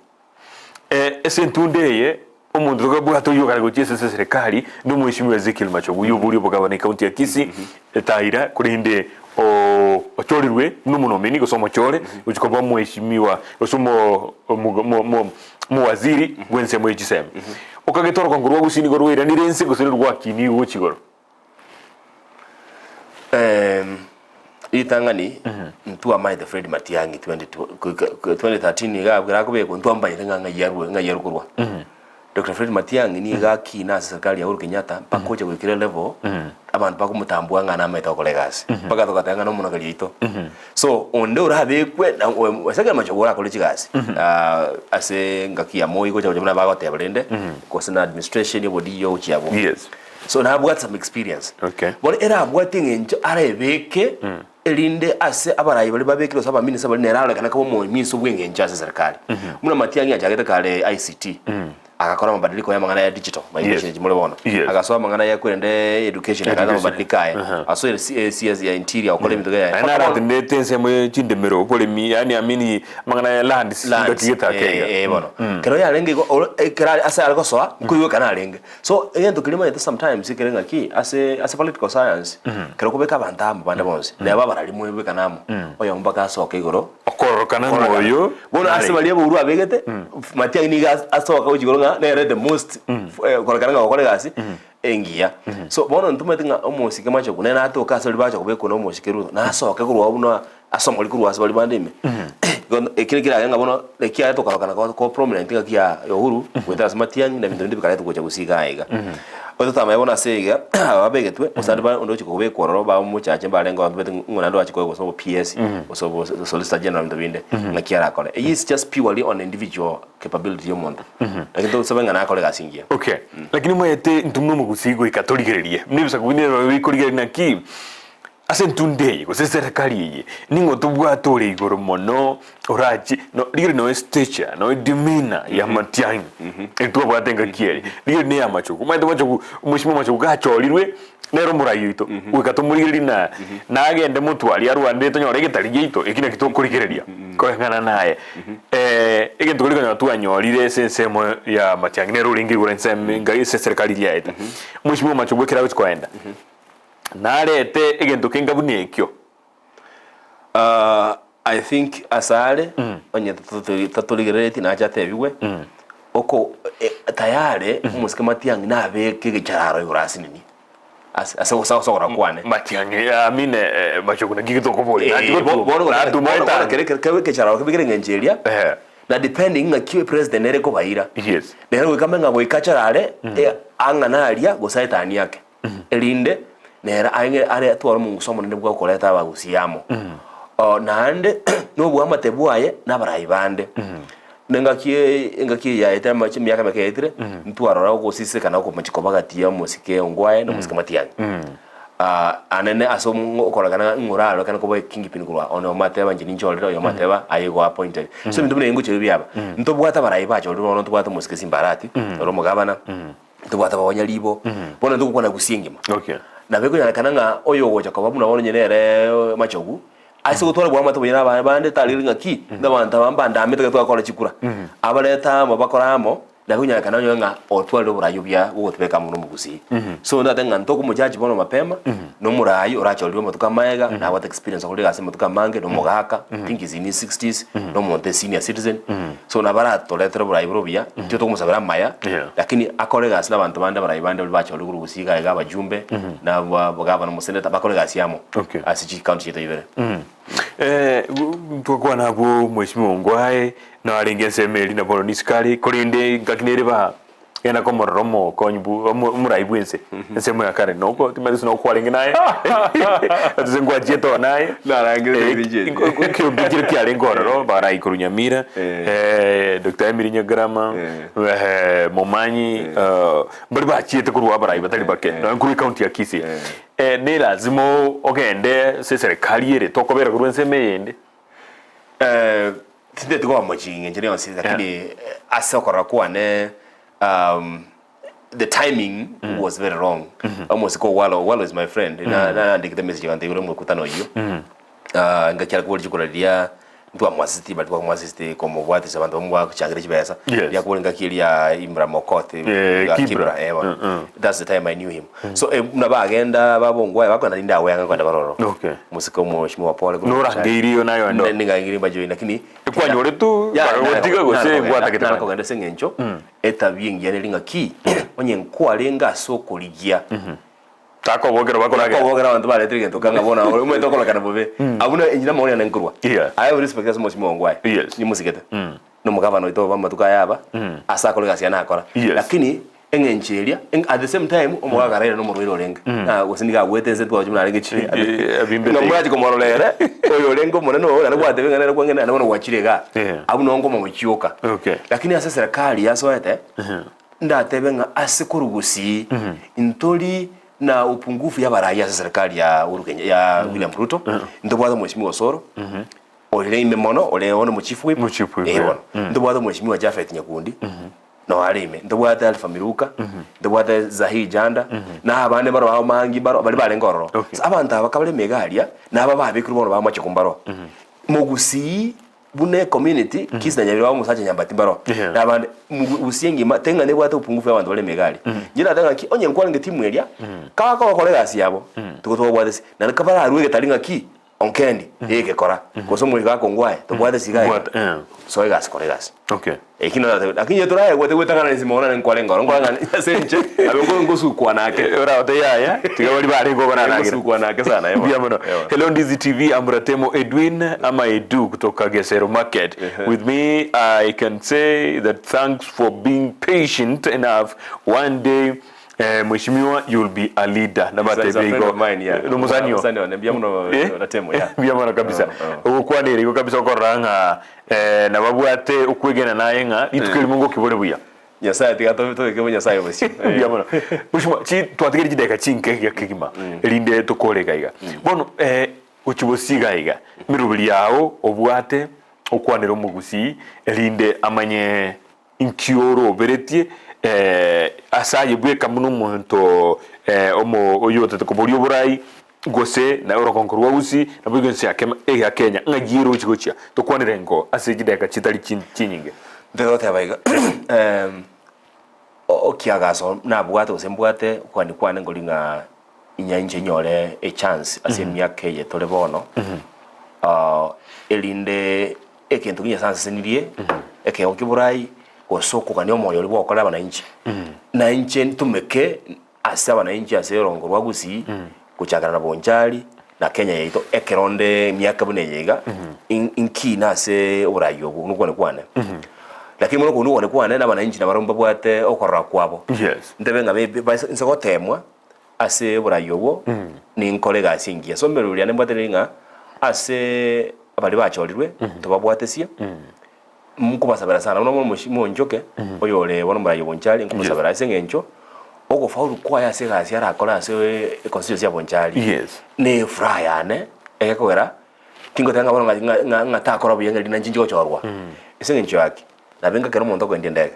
ese ntundeye umuntu rugabwato yogara gochese serikali no Mheshimiwa Ezekiel Machogu yuburi bugabana county ya Kisii taira kurinde ochorirwe n'umunomeni gosoma chore uchikoba Mheshimiwa osomo muwaziri gwense mwegisem okagetoro kongurwa Gusii gorwera nirense gosererwa kini gochigoro itangani ntu amaide Fred Matiang'i 2013 gabwira kubeko ntu ambaye ngayaru kurwa Dr. Fred Matiang'i ni gaki na serikali ya Uhuru Kenyatta pakoje gwikira level abantu bakumutambua ngana ameta kolegasi paka tokatanga no muno kalito so onde urabekwe wasaka machogora kolegasi ase ngaki ya moyo goja bana bagote abalende ko sana administration yobodi yo chiabo yes so na have got some experience okay but era abwating enjo arebeke elinde ase abarayi bali babekiro saba mini saba nerala kana kabo mo miso bwenge njaze serikali muna Matiang'i ajageta kale ICT akakora mabadiliko ya mangana ya digital maisha mule bona akasoma mangana ya kwende education akaza mabadiliko ya aso CS ya interior okole mitoga ya ana tendency mwe chindemero pole mi yani amini mangana ya land ngatieta kenya bona kero ya lenge kera asa alikosoa kuyiwe kana lenge so egento kilima yete sometimes ikerenga ki ase political science kero kubeka bantambo banda bonse na baba bali mwe kana mo oyo mbaka asoka igoro okorokana moyo bona ase bali buru abegete Matiang'i ni asoka ujigoro na the most korekana ngokolegasi engia so bono ntumetinga omosike macho kunena atoka asoli bacho kubeko no mosikeru na asoka kurwa buno asoma likuru asbali bandime ekirikira yanga bono lekia atoka kana ko prominent ngakia yohuru wetha Matiang'i na bintu ndibikale tukocha Gusii gaiga Oto mayona sega abegetwe osandba ndo chiko we kororo ba mu chache ba lengo bet ngona ndo achiko so PS so Solicitor General ndabinde ngakiara kole. It is just purely on individual capability yomuntu. Lakini to sabenga na kole gasingia. Okay. Lakini mwete ntumno mugusigo ikatoligererie. Nibisa kubinira wikoligereria naki ase ntunde ko serikali ye ningo tubwatore igoro mono oraji no ligire no stature no demeanor ya Matiang'i eto bwatenga kieri ligire ne amachuku maite machuku umushimo machuku gachorirwe nero murayito wikatumurigiri na agende mutwali arwande tonyore gitari gito ikine kitokurigereria ko ngana naye egento kuliganya twanyorire sensemo ya Matiang'i nero ringirwe nseme ngai serikali ya eta umushimo machuku kirawe kwenda narete egento kengabuni ekyo I think asale onye tatuligereti na acha tebiwe oko tayare musike Matiang'i na abeke gichararo yurasi nini asa sawa kwane Matiang'i amine bachokuna gigito koboli na tumaita kere gichararo kibigire ngenjeria na depending na kiwe president ere ko baira yes nero kamenga go ikacharare anganaria go saitani yake elinde nera are twara mu somo ne bwa koleta ba Gusii nande no bwa matebwaye nabarayibande nengakie ya etama chimyaka maketire ntwarora ko sisekana ko machiko bagatia musike ongwaye no musike Matiang'i anene asomo okoragana nguralo kana ko kingipini kurwa ono mateba njini njolero yo mateba ayigo appointed so bintu bine nguche byaba ntobwata barayibacho no ntobwata musike Simbarati ro mugabana ntobwata bawanya libo bona ndukukona Gusii okay na beko yana nga oyo gocha kwa babu na wono nyenere machogu ase gutwara bwa mato banyana bande taliringa ki ndabanta bambanda amete twakora chikura abaleta mabakoramo na kunya kana nga otwara burayo bya gutweka mu Gusii so ndatenga ntoko mujaji bono mapema no murayo oracholwe matuka maega na what experience akulega ase matuka mange no mogaka think is in his 60s no monte senior citizen so na barato letra burayo burobya cyo tokumusabira maya lakini akolega ase abantu bande barayo bande bacholwe ku Gusii ga bajumbe na bagaba no museneta bakolega asiamo asiji county yeto ibere tukwa nabo mweshimo ngwae na alingese meli na bono niskali kolinde ngakinere ba yana ko moromo konybu muraibwense nsemo ya kare noko timali sino kwalinga naye atuzengwa jeto naye na rangire bije ko bije kyale ngororo bara ikuru Nyamira Dr. Nyamira Momanyi bari ba chiete kurwa bara ibatali bake na kuri county ya Kisii ne lazimo ogende serikali yere tokobera kurwense meyende tinde tuko amachinge njeri onsi lakini asokora kwane the timing was very wrong almost ko walo is my friend na ndikite message kante ule mukutano hiyo ngakyala ko chikoladia ntwa mwasiti batwa mwasiti komo bwati sabantu mwa kuchangira chibesa ya kulenga kilia Imra Mokote Kibra that's the time I knew him so nabagenda babongwa bakona linda wanga kwanda baroro musiko mwoshimo pole no rangeiriyo nayo ndo ndingangiri bajo lakini kwanyore tu barotiga gose gwata kitana ko ngende sengencho etabingi yanelinga ki onye nkwalenga soko ligia tako bogera bakora abantu baletrike tokanga bona umwe tokola kana bobe abuna injina maoni anenkurwa I have respect as much mongwaye ni musikete no mugabano ito bamatuka yaba asa kolega siana akora lakini engencheria at the same time omwagarera no murwiro lenga na gusindika wetenze twa jumna lenge chi no mwaji ko morolere oyo lengo moneno na kwa tebenga na kwangena na bono wachirega abuna ngo mu chioka lakini asa serikali yasoete ndatebenga asikuru Gusii intoli na upungufu ya baraya serikali ya Kenya ya William Ruto ndobwaza mheshimiwa Soro ole imemono ole ono muchifu wipo ndobwaza mheshimiwa Jafet Nyakundi no alime ndobwaza Alfa Miruka ndobwaza Zahi Janda na abane baro aho mangi baro bali barengororo abantu abakabale megalia na aba babikuru bono bamachikumbaro mu Gusii bune community Kisii na Nyamira musacha nyambati baro nabande usiengi tenga ne bwata upungufu abantu bale megali njira tanga ki onye nkwalinga timu elia kaka ko kolega siabo tuko bwata na kabara arwege talinga ki onkendi yeke kora koso mwega ko ngwaye to bwata sigai so egas kolegas ekino lakini yetura yegwete gwetangana nisimona nkwalenga ngwanga senche abengo ngosu kwa nake ora ote yaya tigabali bali ngo bana nake ngosu kwa nake sana yebo hello Ndizi TV Amratemo Edwin ama Edu kutoka Gesero Market with me I can say that thanks for being patient enough one day mheshimiwa you'll be a leader na batebego no muzanyo ne biamuno na temo ya biamuno kabisa ukwanire iko kabisa koranga na babwate ukwegena naye nga itukiri mungu kibone buya Nyasaye tigato ke Nyasaye basi biamuno mheshimiwa chi twatigiri jideka chinke ya kigima rinde tukore gaiga bono uchibosiga iga mirubiri yawo obwate okwanira omugusi rinde amanye inkioro beretie asaye bweka muno muntu omo oyote tukobori oburai gose na oro konkorwa Gusii na bwigense ya Kenya ngagiro chigochia tukwanire ngo asejideka chitali chinyinge nderote abaiga okiagaso na bwate osembwate kwane ngolinga inyanje nyore a chance asemia keye tole bono elinde ekintu kinya sanse senirie eke okiburai osoko kani omoyo libo okora abananchi na inche ntumeke ase abananchi ase rongo rwa Gusii kuchagana na bonjari na Kenya yeito ekeronde myaka buneyega inkina ase urayo nukwane kwane lakini muno kunukwane kwane na abananchi na baromba bwate okora kwabo ndebe ngabe nsegotemwa ase urayo ni nkolega singia so merulia ne mbatelinga ase abali bachorirwe tubabwatesia mukubasabira sana uno mushimo njoke oyole wono murayo bonchali nkumusabira sengencho oko faulu kwa ya sega asiara akora ase constituency ya bonchali ne frayane ekekora kingo tanga bono ngata akora buyenge lina njinjo chorwa sengencho yake na benga kero muntu kwende ndege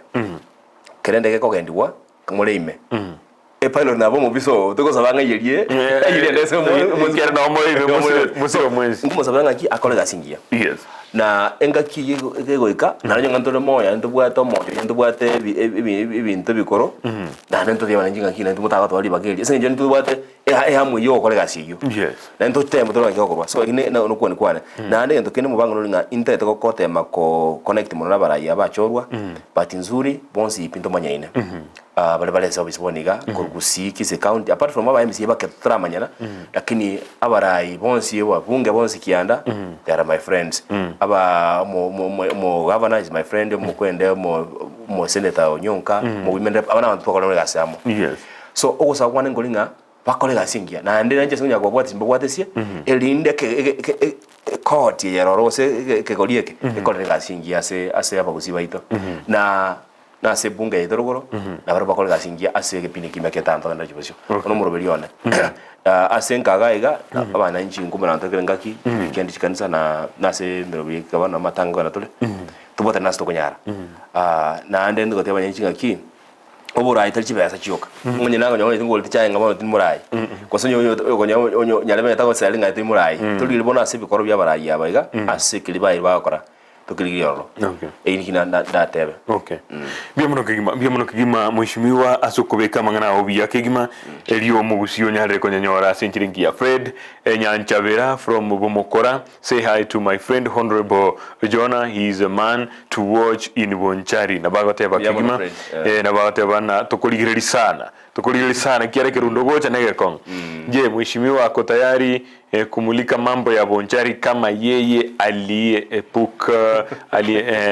kerende ko gendiwa kumule ime pilot na bomo biso toko sabanga yerie ayire ndese mo kera na mo ibe mo mwezi ngumusabanga ki akora gasingia na engaki yegoika na nyanga ntole moya ntubwata moyo ntubwate ibintu bikoro na ntento bya banjinga kina ntubutaga twali bageli ese nje ntubwate hamwe yo kolega siyo na ntto tembo tolo ngoko so ine na nokwane kwane na ande ntokene mubango nga internet ko kotema ko connect monora barayi abachorwa but nzuri bonsi ipinto manyaine bale service boniga ko Gusii Kisii county apart from aba MC baketra manyana lakini abarayi bonsi yo babunge bonsi kianda they are my friends aba mo governor is my friend mo kwende mo senator Onyonka mo women rep abana bantu bakolera gasamo so ogosa kwane ngolinga bakolera singia na ndira nje sinya kwa bwati mbwatesia elinde ke court ya rorose ke golieke ekolera gasingia ase aba Gusii baito na se bunga idorogoro na baro bakolera singia ase ke piniki meketanto na jibosho ono morobelione asenka gaiga abana nchi ngumana ntakere ngaki kendi chikanisa na se merobi kabana matango na tole tubota nasto konyara na ande ndo tebanya nchi ngaki oburai tali chibesa chioka munye nango nyo ngol ticha ngamo timurai kosonyo onyo nyale meta ko sali ngati murai tuli bona se bikoro bya barai abaiga ase kilibai bakora tukiligioro kina da tebe biamuno kigima mheshimiwa asukubeka mangana obia kigima elio Mugusii nyare konyanyora senchiringi ya Fred Nyanchavera from Bomokora. Say hi to my friend Honorable Jonah. He is a man to watch in Bonchari na bagoteba kigima na bagoteba na tukuligiriri sana kiara kirundo gocha nege kong je mheshimiwa ako tayari kumulika mambo ya Bonchari kama yeye aliyeepuka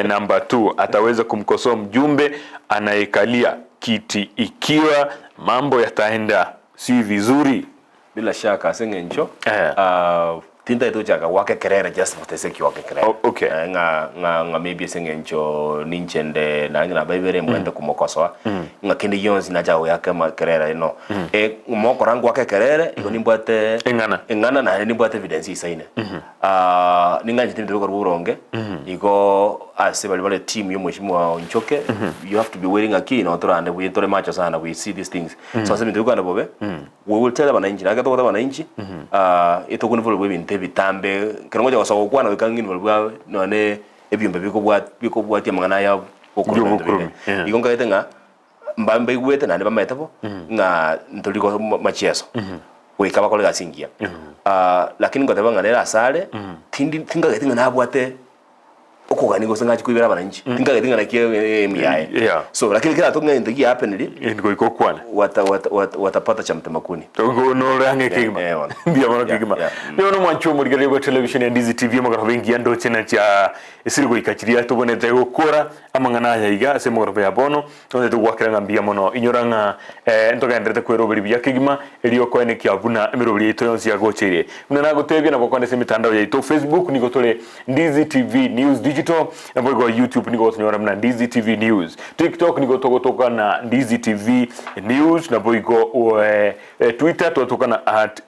namba 2 ataweza kumkosoa mjumbe anayekalia kiti ikiwa mambo yataenda si vizuri bila shaka sengencho tinta ito chaka wake kerere just muteseki wake kerere nga maybe sengencho ninchende na ngina baibere mwende kumokosoa nga kindi yonzi na jawo yake makerere no mokorangu wake kerere iko nimbwate engana na nimbwate evidence isaine ninga njitinde roko ruronge iko ase bali team yo mheshimiwa Onchoke you have to be wearing a key no torande we tore macho sana we see these things so ase mintu kana bobe we will tell abananchi na gato abananchi ito kunivolo bwe bitambe kangoja kwaso kwana wekangini balwa none ebyumbe biko bwati amangana ya okuru igonga etenga mbambe gwete na neba metabo nga ntoliko machieso wekaba kolega singia lakini ngotebanga nera asale tinga getinga na bwate okugani go senga chikuibera abananchi tinga getinga na kie miyae so lakini kila tonga ndigi happenly ngo ikokwana watapata cha mtemakuni ngo no range kigima ndio mara kigima ndio no mwancho muri gwa television ya Ndizi TV magara bengi ando chena cha isirgo ikachiria tubonete gukora amangana yaiga se mogorobe ya bono onde tugwakira ngambia mono inyoranga ntogendrete kwirobiri bya kigima elio kwene kiabuna emirobiri ito yonsi yagochire muna nagotebia na bokwande se mitandao ya ito Facebook niko tole Ndizi TV News Digital na bogo YouTube niko tunyora mna Ndizi TV News TikTok niko toka na Ndizi TV News na bogo Twitter toka na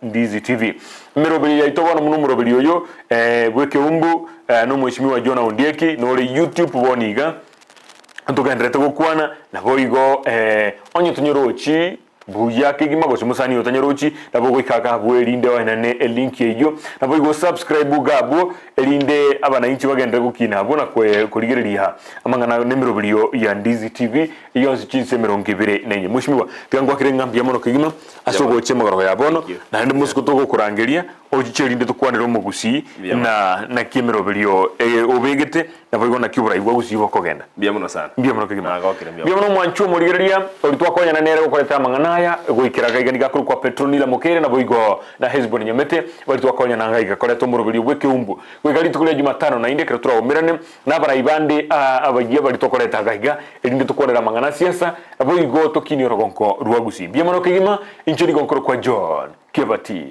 @Ndizi TV mirobiri ya ito bono munumurobiri oyo bweke umbu no mheshimiwa Jonah Ondieki no le YouTube boniga ntugendrete gukwana na boigo onye tunyorochi buya kigima go simusani utanyorochi na bogo ikaka bwerinde wanane link yeyo na boigo subscribe gabo elinde abana inchi bagende gukina abona kurigereria amangana nemirobiriyo ya Ndizi TV yonse chinse 200 nenye mheshimiwa byangwa kirenga mbya mono kigima asogoche magaro ya bono na ndi musikuto kurangeria ojicherinde tukwanira mu Gusii na kimirobiriyo obegete na boigo na kibura igwa Gusii bokogenda bya muno sana bya muno kigima bya muno mwanchu murigereria olitwakonya na nere gukoreta manganaya gwikiraga igani gakuru kwa Petronila Mukere na boigo na Hezbon Nyamete olitwakonya na ngaiga koreto murobiriyo bweke umbu gwikali tukule Jumatano na inde kretura umirane na baraibande abagiye balitokoreta gaiga elinde tukorera mangana siasa boigo tokini rogonko rwa Gusii bya muno kigima inchiri gonkoro kwa John Kebati.